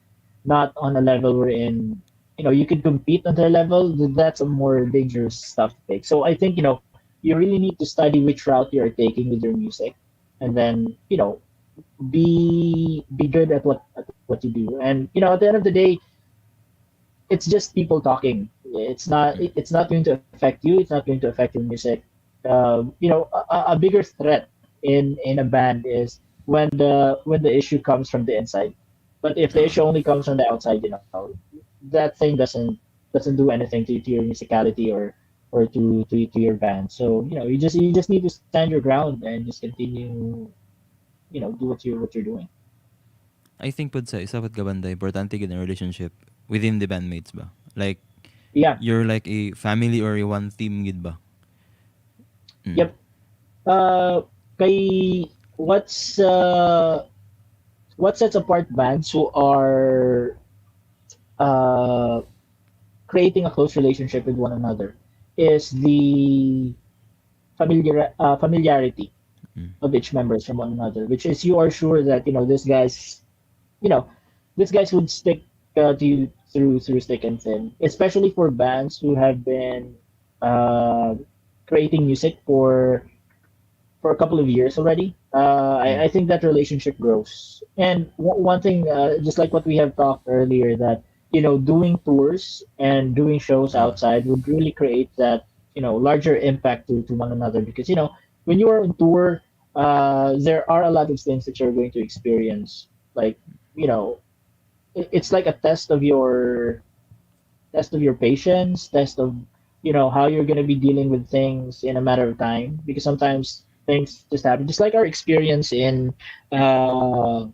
not on a level wherein you could compete on their level. That's a more dangerous stuff to take. So I think you really need to study which route you're taking with your music, and then be good at what you do. And at the end of the day, it's just people talking. Mm. It's not going to affect you. It's not going to affect your music. A bigger threat in a band is when the issue comes from the inside. But if the Oh. issue only comes from the outside, that thing doesn't do anything to your musicality or to your band. So you just need to stand your ground and just continue do what you're doing. I think pud sa isa pud ka banda importante gid ang relationship within the bandmates ba? Like Yeah. you're like a family or a one team gid ba? Mm. Yep. Kay what sets apart bands who are uh, creating a close relationship with one another is the familiarity Mm. of each members from one another, which is you are sure that you know these guys would stick to you through thick and thin, especially for bands who have been uh, creating music for a couple of years already. Mm. I think that relationship grows. And one thing, just like what we have talked earlier, that doing tours and doing shows Oh. outside would really create that larger impact to one another. Because when you are on tour, there are a lot of things that you're going to experience. Like you know, it's like a test of your patience, test of how you're going to be dealing with things in a matter of time, because sometimes things just happen. Just like our experience in uh,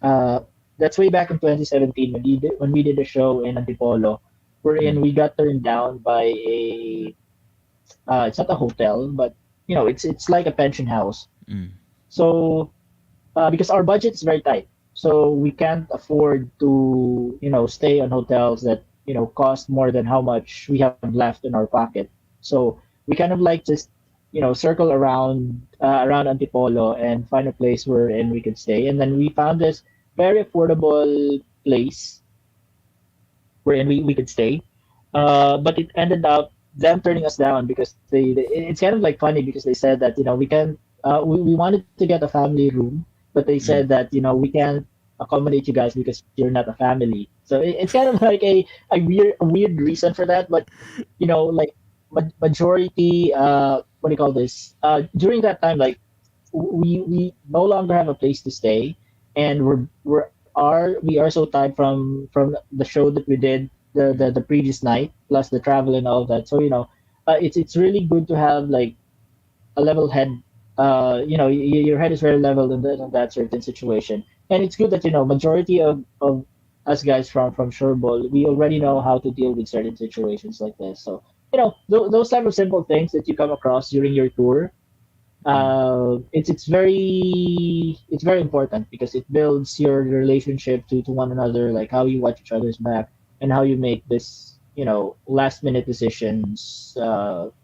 uh, that's way back in 2017 when we did a show in Antipolo, wherein Mm. we got turned down by a it's not a hotel, but it's like a pension house. Mm. So because our budget is very tight. So we can't afford to, stay on hotels that, cost more than how much we have left in our pocket. So we kind of like just, circle around Antipolo and find a place wherein we could stay. And then we found this very affordable place wherein we could stay. But it ended up them turning us down because it's kind of like funny because they said that we wanted to get a family room, but they Mm. said that we can't accommodate you guys because you're not a family. So it's kind of like a weird reason for that. But like majority what do you call this? During that time, like we no longer have a place to stay, and we are so tired from the show that we did the previous night, plus the travel and all that. So it's really good to have like a level head. Your head is very leveled in that certain situation, and it's good that majority of us guys from Surebol, we already know how to deal with certain situations like this. So those type of simple things that you come across during your tour, Mm. it's very important because it builds your relationship to one another, like how you watch each other's back and how you make this last minute decisions,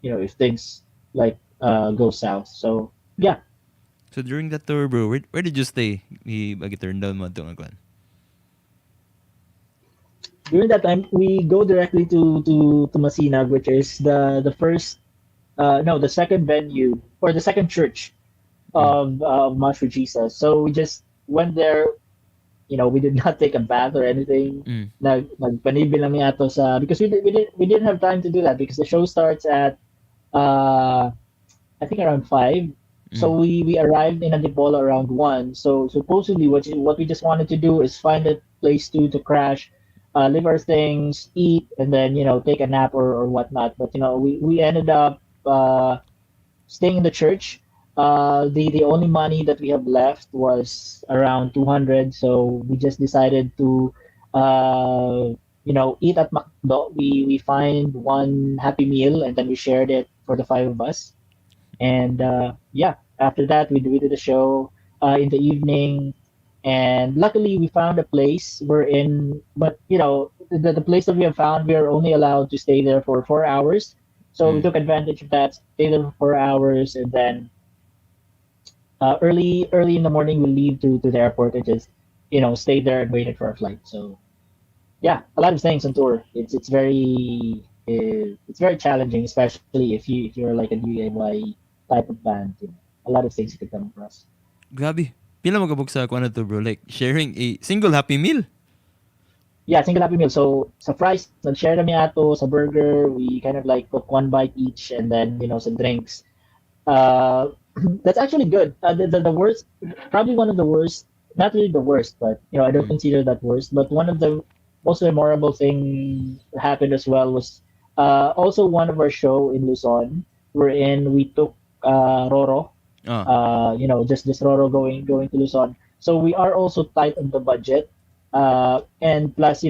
if things like go south. So yeah, So during that tour, bro, where did you stay? Turn down mo itong kwan. during that time we go directly to Masinag, which is the first no, the second venue or the second church Mm. of Master Jesus. So we just went there. We did not take a bath or anything. Mm. Nagpanibil lang yato sa because we didn't have time to do that because the show starts at uh I think around 5. So Mm. we arrived in Antipolo around 1. So supposedly what we just wanted to do is find a place to crash, leave our things, eat, and then take a nap or whatnot. But we ended up staying in the church. The only money that we have left was around 200, so we just decided to eat at McDo. We find one Happy Meal and then we shared it for the 5 of us. And yeah, after that we did a show in the evening, and luckily we found a place we're in. But the place that we have found, we are only allowed to stay there for 4 hours. So we Mm. took advantage of that, stayed there for 4 hours, and then early in the morning we leave to the airport and just stayed there and waited for our flight. So yeah, a lot of things on tour. It's very challenging, especially if you're like a DIY type of band. A lot of things you could come across. Grabe. Pila mo kabuk sa kwan na to, bro? Like, sharing a single Happy Meal? Yeah, single Happy Meal. So sa fries, nag-share kami ato sa burger. We kind of like took one bite each, and then some drinks. Uh, that's actually good. The worst, probably one of the worst, not really the worst, but I don't Mm. consider that worst. But one of the most memorable thing that happened as well was also one of our show in Luzon, wherein we took Roro. Ah. Just Roro going to Luzon. So we are also tight on the budget, and plus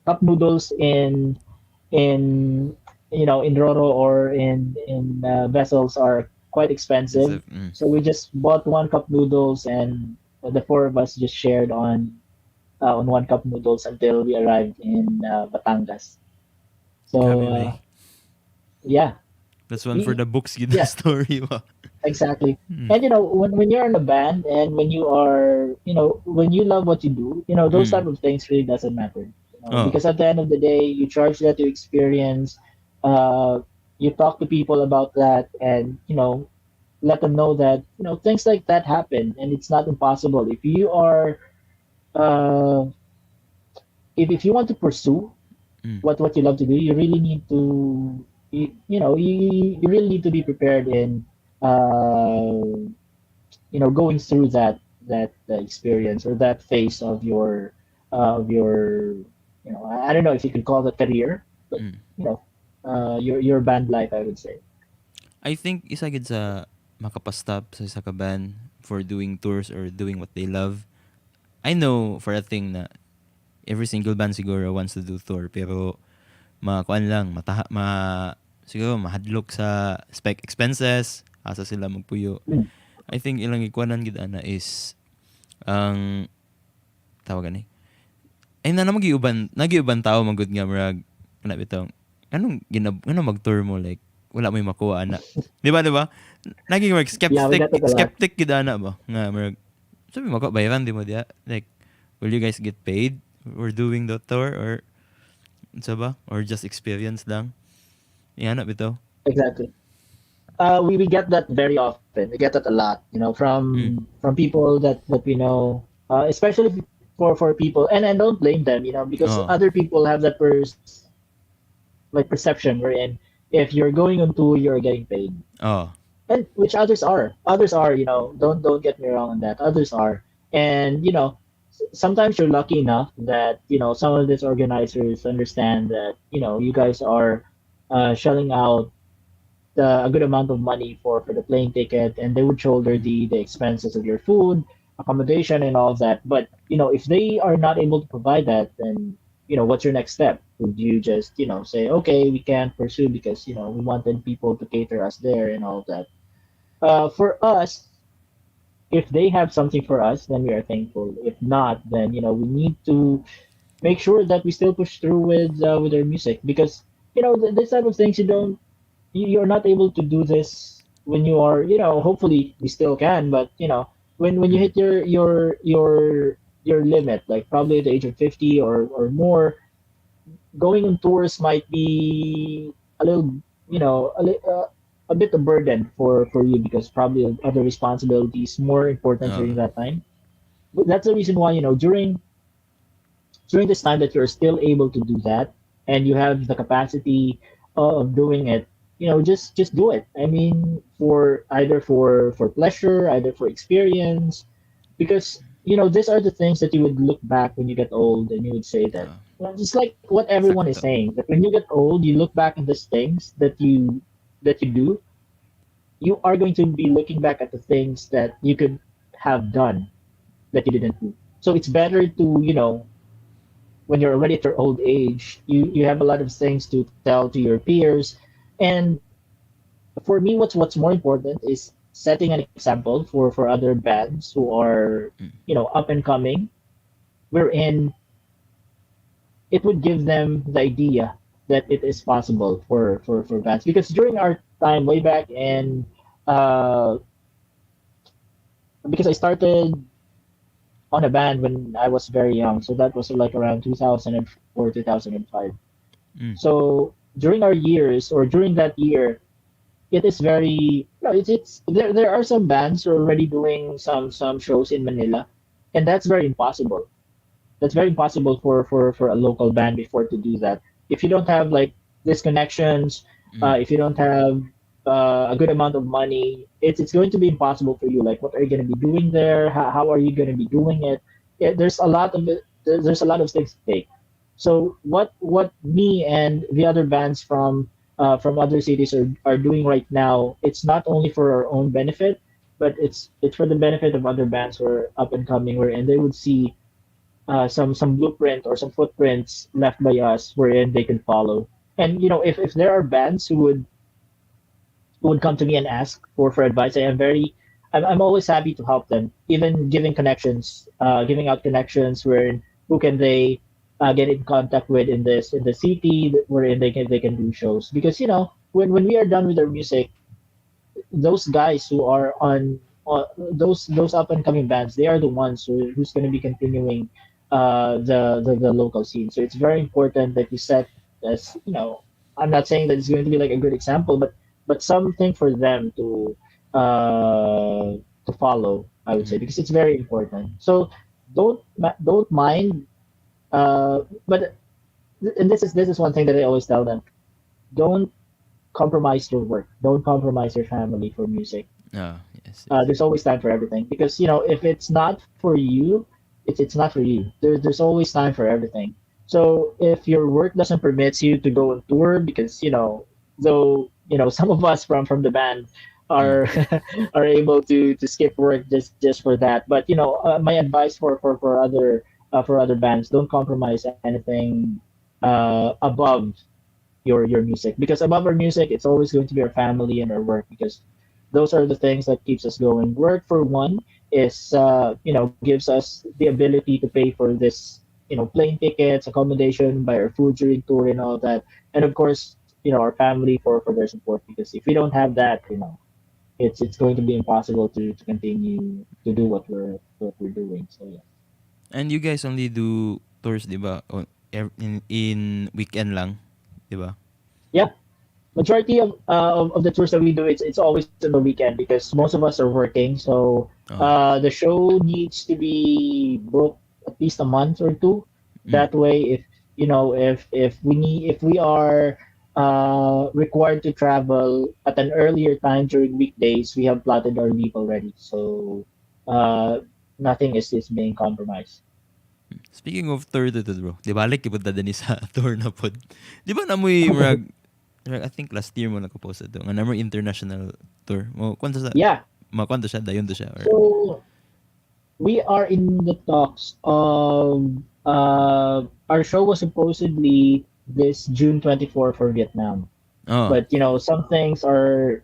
cup noodles in Roro or in vessels are quite expensive. Mm. So we just bought one cup noodles, and the 4 of us just shared on one cup noodles until we arrived in Batangas. So Grabe, bay. yeah, That's one for we, the books, gid na yeah, story ba? exactly. Mm. And when you're in a band and when you are when you love what you do, those Mm. type of things really doesn't matter. Oh. Because at the end of the day, you charge that to experience. Uh, you talk to people about that, and let them know that things like that happen, and it's not impossible. If you are uh, if you want to pursue Mm. what you love to do, you really need to you really need to be prepared in uh, going through that experience or that phase of your I don't know if you could call it career, but Mm. your band life, I would say. I think isa gid sa makapastop sa isa ka band for doing tours or doing what they love. I know for a thing na every single band siguro wants to do tour pero makuan lang siguro mahadlok sa expenses asa sila magpuyo. Mm. I think ilang ikuanan gid ana is ang tawag ani ay na nagiuban tao magud nga murag kana bitaw anong mag-tour mo like wala may makuha ana. Di ba? Naging like Yeah, we got that a lot. skeptic gid ana ba nga murag sabi mo ko bayaran di mo dia like will you guys get paid for doing the tour or sa ba or just experience lang. Yan na bitaw. Exactly. We get that very often. We get that a lot, Mm. from people that we know, especially for people, and don't blame them, because Oh. other people have that like perception wherein if you're going on tour, you're getting paid, Oh. and which others are, don't get me wrong on that. Others are, and sometimes you're lucky enough that some of these organizers understand that you guys are shelling out a good amount of money for the plane ticket, and they would shoulder Mm. the expenses of your food, accommodation, and all of that. But if they are not able to provide that, then what's your next step? Would you just say, okay, we can't pursue because we wanted people to cater us there and all of that? For us, if they have something for us, then we are thankful. If not, then we need to make sure that we still push through with our music, because this type of things you're not able to do this when you are, hopefully we still can, but when you Mm. hit your limit, like probably at the age of 50 or more, going on tours might be a little, a bit of burden for you, because probably other responsibilities more important Oh. during that time. But that's the reason why, during this time that you're still able to do that, and you have the capacity of doing it, just do it. I mean, for either for pleasure, either for experience, because these are the things that you would look back when you get old, and you would say that, Oh. well, just like what everyone is Sakto. saying, that when you get old, you look back at these things that you do, you are going to be looking back at the things that you could have done that you didn't do. So it's better to, when you're already at your old age, you have a lot of things to tell to your peers. And for me, what's more important is setting an example for other bands who are, Mm. up and coming, wherein it would give them the idea that it is possible for bands. Because during our time way back, and uh, because I started on a band when I was very young, so that was like around 2004, 2005. Mm. So during our years, or during that year, it is very, it's there are some bands who are already doing some shows in Manila, and that's very impossible. That's very impossible for a local band before to do that. If you don't have like these connections, Mm. if you don't have a good amount of money, it's going to be impossible for you. Like, what are you going to be doing there? How are you going to be doing it? There's a lot of there's a lot of things to take. So what me and the other bands from other cities are doing right now, it's not only for our own benefit, but it's for the benefit of other bands who are up and coming, and they would see some blueprint or some footprints left by us wherein they can follow. And if there are bands who would come to me and ask for advice, I'm always happy to help them, even giving out connections where who can they get in contact with in the city wherein they can do shows. Because when we are done with our music, those guys who are on those up and coming bands, they are the ones who's going to be continuing the local scene. So it's very important that you set, as I'm not saying that it's going to be like a good example, but something for them to follow, I would say, Mm. because it's very important. So don't mind, but and this is one thing that I always tell them: don't compromise your work, don't compromise your family for music. Oh, yes, yes. There's always time for everything, because if it's not for you, it's not for you. There's always time for everything. So if your work doesn't permit you to go on tour, because though some of us from the band Mm. are are able to skip work just for that. But my advice for other bands: don't compromise anything above your music, because above our music, it's always going to be our family and our work, because those are the things that keeps us going. Work, for one, is gives us the ability to pay for this, plane tickets, accommodation, buy our food during tour, and all that. And of course, our family for their support, because if we don't have that, it's going to be impossible to continue to do what we're doing. So yeah. And you guys only do tours, di ba? In weekend lang, di ba? Yeah, majority of the tours that we do, it's always on the weekend, because most of us are working. So Oh. the show needs to be booked at least a month or two. Mm. That way, if we are required to travel at an earlier time during weekdays, we have plotted our leave already. So nothing is being compromised. Speaking of tour to bro, di balik ipunta din sa tour na pod. Di ba namoy I think last year mo nakapost ito. Nga namoy international tour. Mo kwento sa Yeah. kwento siya, dayon to siya or So we are in the talks of our show was supposedly this June 24 for Vietnam. oh. But some things are,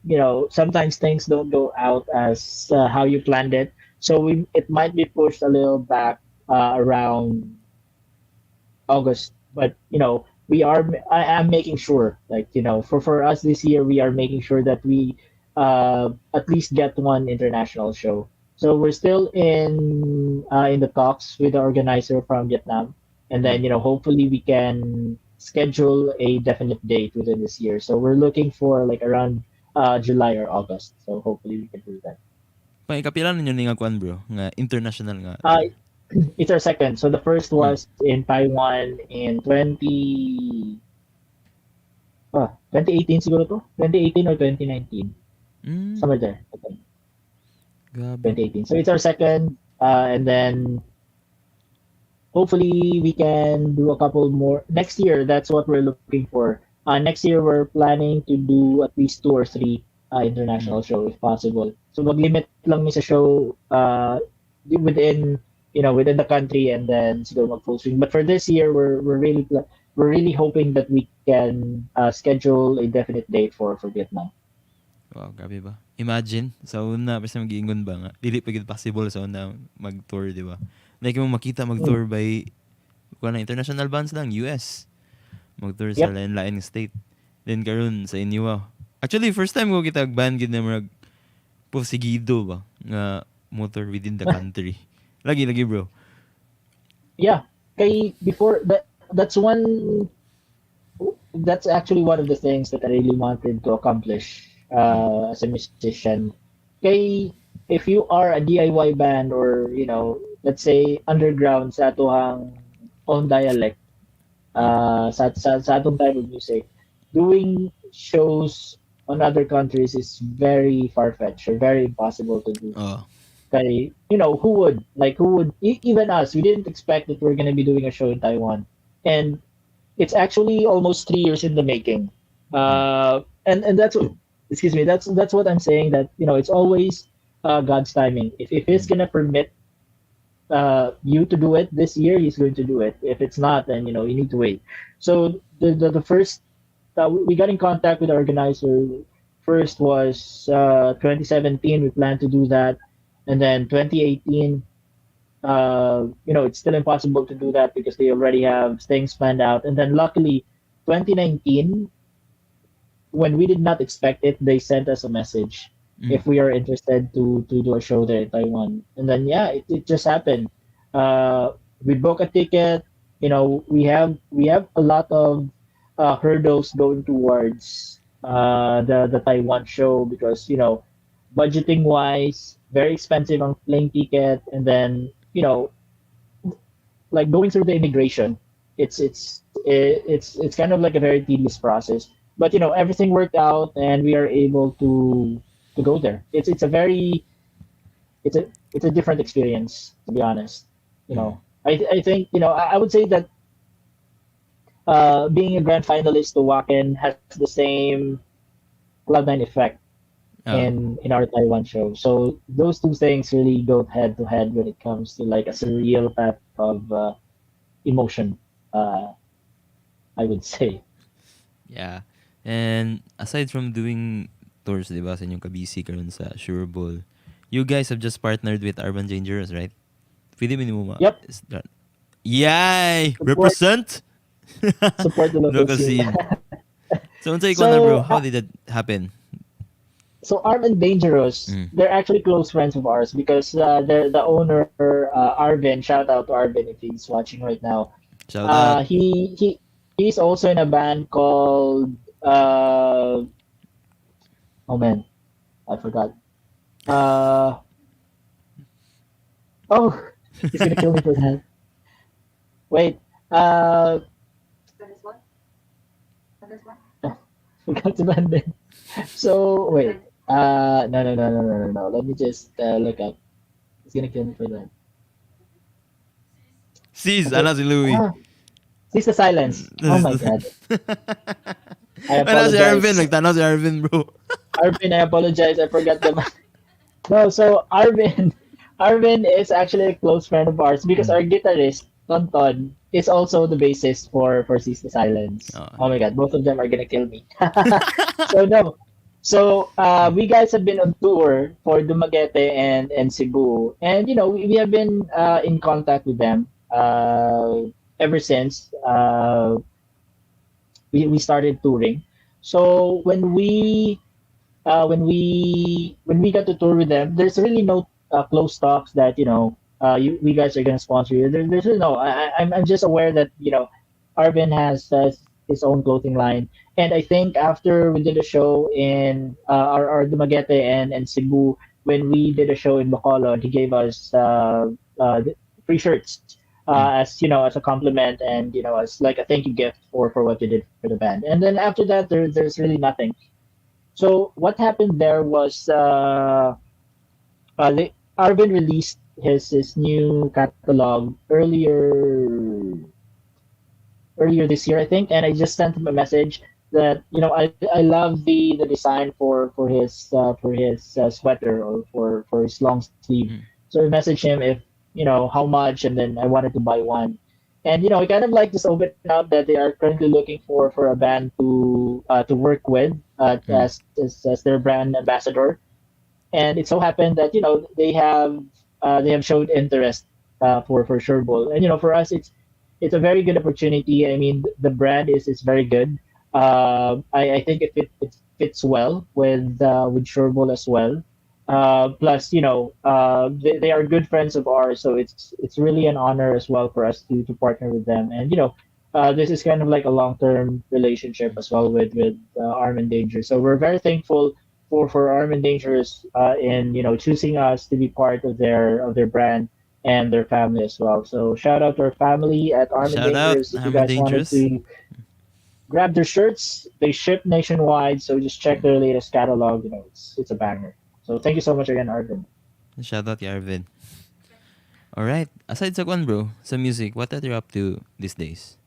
sometimes things don't go out as how you planned it. So it might be pushed a little back around August. But we are. I am making sure, like for us this year, we are making sure that we at least get one international show. So we're still in the talks with the organizer from Vietnam, and then hopefully we can schedule a definite date within this year. So we're looking for like around July or August. So hopefully we can do that. Pangikapilan ninyo ni nga kwan bro, nga international nga Uh, tour. it's our second. So the first Mm. was in Taiwan in 2018 siguro to? 2018 or 2019? Mm, Somewhere there. I think. grabe. 2018. So it's our second, and then hopefully we can do a couple more next year. That's what we're looking for. Next year we're planning to do at least two or three Mm. international show if possible. So mag-limit lang mi sa show within within the country, and then siguro mag full swing. But for this year we're really hoping that we can schedule a definite date for Vietnam. Wow, grabe ba? Imagine, sa una, basta mag-iingon ba nga, dili pa gid possible sa una mag-tour, di ba? Like mo makita Mm. mag-tour by, kung na, international bands lang, US. Mag-tour sa Yep. lain-lain state. Then karon sa inyo, wow. Actually, first time ko kita band gid na marag, posigido ba? Nga motor within the country. Lagi, bro. Yeah. Kay before that's actually one of the things that I really wanted to accomplish as a musician. Kay, if you are a DIY band or, let's say underground sa atohang own dialect, sa atong type of music, doing shows on other countries is very far-fetched or very impossible to do. Oh. Kay, who would, even us, we didn't expect that we're going to be doing a show in Taiwan. And it's actually almost 3 years in the making. And that's what, excuse me, that's what I'm saying, that, it's always God's timing. If He's going to permit you to do it this year, He's going to do it. If it's not, then, you need to wait. So the first, we got in contact with the organizer. First was 2017, we planned to do that. And then 2018, it's still impossible to do that because they already have things planned out. And then luckily, 2019, when we did not expect it, they sent us a message if we are interested to do a show there in Taiwan. And then yeah, it just happened. We book a ticket. We have a lot of hurdles going towards the Taiwan show because budgeting wise, very expensive on plane ticket, and then like going through the immigration, it's kind of like a very tedious process. But everything worked out, and we are able to go there. It's a different experience, to be honest. I think I would say that being a grand finalist to Wacken has the same Cloud9 effect Oh. in our Taiwan show. So those two things really go head to head when it comes to like a surreal type of emotion. I would say. Yeah. And aside from doing tours, di ba, sa inyong kabisi karon sa Surebol, you guys have just partnered with Urban Dangerous, right? Pwede mo Yep. is that- Yay! Support. Represent! Support the local Local scene. scene. So, unsay ko na, So, bro? How did that happen? So Arm and Dangerous, they're actually close friends of ours because the owner Arvin, shout out to Arvin if he's watching right now. Shout out. He's also in a band called oh man, I forgot. Oh, he's gonna kill me for that. Wait, forgot the band name. So wait, no. Let me just look up. He's gonna kill me for that. Sis, ana si Louie. Please the silence. Oh my god. I Ana si Arvin, apologize. nagtanaw si Arvin, bro. Arvin, I apologize. I forgot the. No, so Arvin is actually a close friend of ours because our guitarist Tonton is also the bassist for Cease the Silence. Oh. Oh my god, both of them are gonna kill me. So no. So we guys have been on tour for Dumaguete and Cebu, and we have been in contact with them. ever since we started touring. So when we got to tour with them, there's really no close talks that we guys are gonna sponsor you. There's really no. I'm just aware that Arvin has his own clothing line, and I think after we did a show in our Dumaguete and Cebu, when we did a show in Bacolod, he gave us free shirts Mm. as as a compliment and as like a thank you gift for what you did for the band. And then after that, there's really nothing. So what happened there was Arvin released his new catalog earlier this year, I think, and I just sent him a message that I love the design for his sweater or for his long sleeve. Mm. So I messaged him if how much, and then I wanted to buy one. And I kind of like just open up that they are currently looking for a band to work with Mm. as their brand ambassador. And it so happened that they have showed interest for Surebol. And for us it's a very good opportunity. I mean, the brand is very good. I think it fits well with Surebol as well. Plus, they are good friends of ours, so it's really an honor as well for us to partner with them. And this is kind of like a long-term relationship as well with Arm and Danger. So we're very thankful for Arm and Danger's in choosing us to be part of their brand and their family as well. So shout out to our family at Arm and Shout out, Dangerous. If you I'm guys wanted dangerous. to grab their shirts, they ship nationwide. So just check their latest catalog. It's a banger. So thank you so much again, Arvin. Shout out, Yarvin. All right. Aside sa kwan, bro, sa music, what are you up to these days?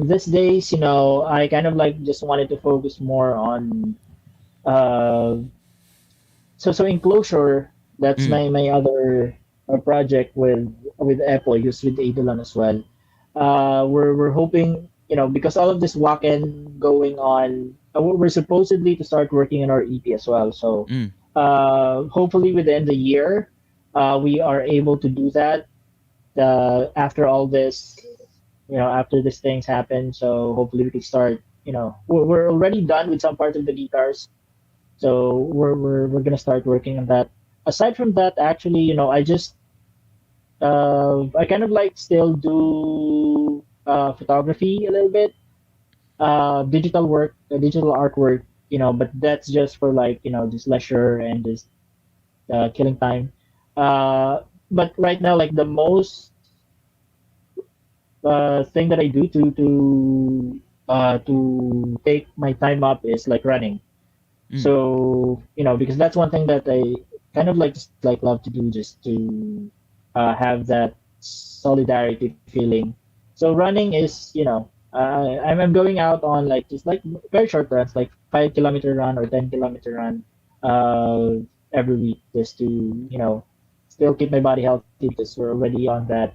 These days, I kind of like just wanted to focus more on uh so Enclosure, that's Mm. my other project with Apple, used with Eidolon as well. We're hoping, because all of this walk-in going on, we're supposedly to start working on our EP as well. So Mm. hopefully within the year, we are able to do that after all this, after these things happen. So hopefully we can start. We're already done with some parts of the guitars, so we're gonna start working on that. Aside from that, actually, I kind of like still do photography a little bit, digital work, digital artwork, but that's just for like just leisure and just killing time. Uh, but right now, like the most thing that I do to take my time up is like running. Mm. So, because that's one thing that I kind of like just like love to do, just to have that solidarity feeling. So running is, I'm going out on like just like very short runs, like 5 kilometer run or 10 kilometer run every week, just to still keep my body healthy because we're already on that,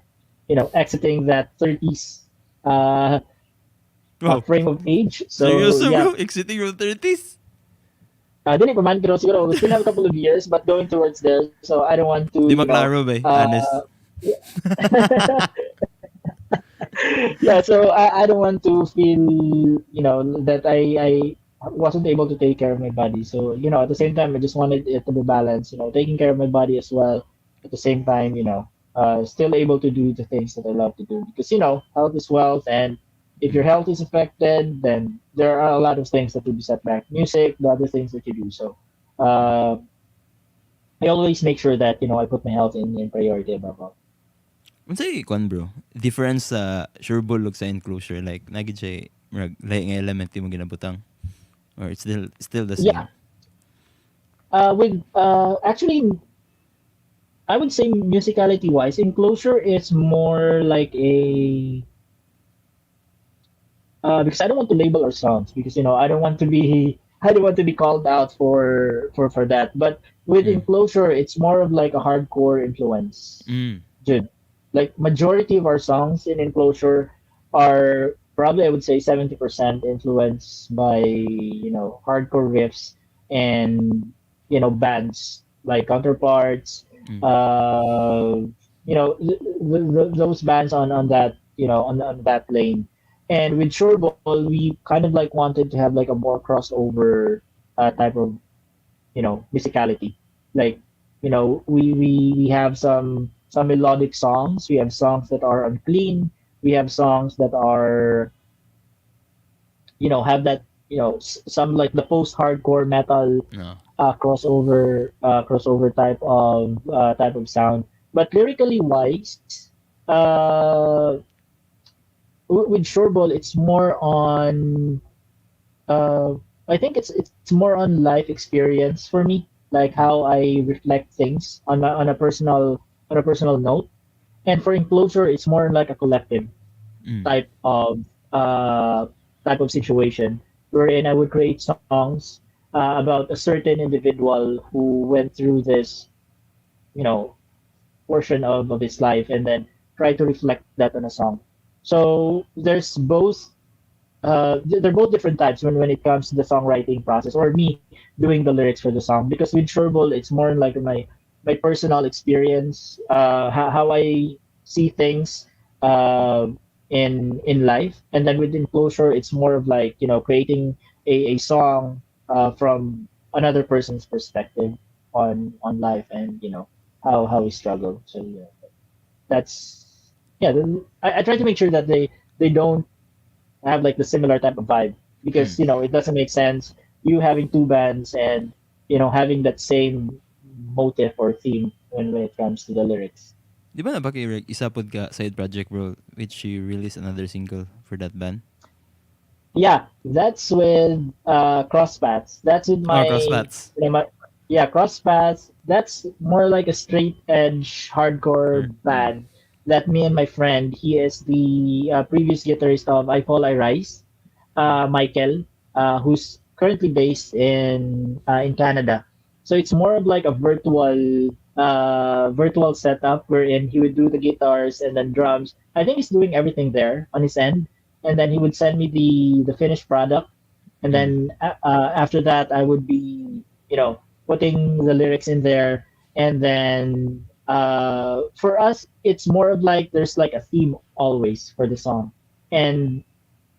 exiting that 30s uh, Wow. frame of age. So Seryoso, yeah, bro? Exiting your 30s? dili pa man, pero siguro we still have a couple of years, but going towards there. So I don't want to, Di maklaro ba eh? Honest. yeah. So I don't want to feel, that I wasn't able to take care of my body. So at the same time, I just wanted it to be balanced. Taking care of my body as well. At the same time, still able to do the things that I love to do because health is wealth, and if your Mm. health is affected, then there are a lot of things that will be set back. Music, the other things that you do. So uh, I always make sure that I put my health in priority above all. Unsay kwan, bro? Difference sa Surebol ug sa Enclosure, like nagid siya lahi nga element mo ginabutang, or it's still the Yeah. same? With actually, I would say musicality wise, Enclosure is more like a because I don't want to label our songs because I don't want to be I don't want to be called out for that. But with Mm. Enclosure, it's more of like a hardcore influence, Mm. dude. Like majority of our songs in Enclosure are probably I would say 70% influenced by hardcore riffs and bands like Counterparts, Mm. uh, those bands on that on that lane. And with Sureball, we kind of like wanted to have like a more crossover type of musicality. Like we have some melodic songs. We have songs that are unclean. We have songs that are have that some like the post-hardcore metal No. crossover type of sound. But lyrically wise, uh, with Shoreball, it's more on uh, I think it's more on life experience for me, like how I reflect things on a personal note. And for Enclosure, it's more like a collective Mm. type of uh, type of situation wherein I would create songs about a certain individual who went through this, you know, portion of his life, and then try to reflect that on a song. So there's both. They're both different types when it comes to the songwriting process, or me doing the lyrics for the song. Because with Shurbul, it's more like my personal experience, how I see things uh, in life. And then with Enclosure, it's more of like creating a song from another person's perspective on life, and how he struggled. So yeah, that's I try to make sure that they don't have like the similar type of vibe, because Mm. it doesn't make sense you having two bands and having that same motive or theme when it comes to the lyrics. Di ba isa pod ka side project, bro, which you released another single for that band? Yeah, that's with Crosspaths. That's with Oh, my, Crossbats. my yeah, Crosspaths. That's more like a straight edge hardcore Or, band that me and my friend, he is the previous guitarist of I Fall I Rise, Michael, who's currently based in Canada. So it's more of like a virtual setup wherein he would do the guitars and then drums. I think he's doing everything there on his end, and then he would send me the finished product, and mm. then after that I would be putting the lyrics in there, and then for us it's more of like there's like a theme always for the song. And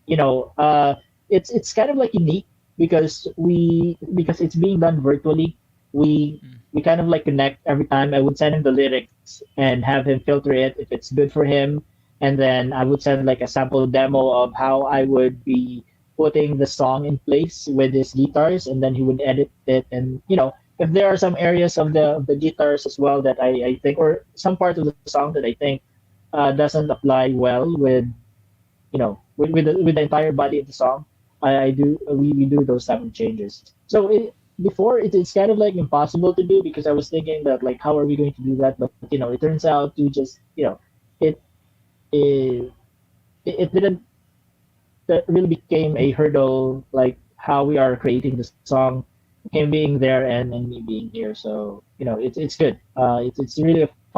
you know, uh, it's kind of like unique because it's being done virtually. We kind of like connect every time. I would send him the lyrics and have him filter it if it's good for him, and then I would send like a sample demo of how I would be putting the song in place with his guitars, and then he would edit it. And if there are some areas of the guitars as well that I think, or some part of the song that I think doesn't apply well with the entire body of the song, I do we do those type of changes. So before it's kind of like impossible to do, because I was thinking that like how are we going to do that, but it turns out to just it it, it didn't that really became a hurdle, like how we are creating the song, him being there and me being here. So it's good. It's really a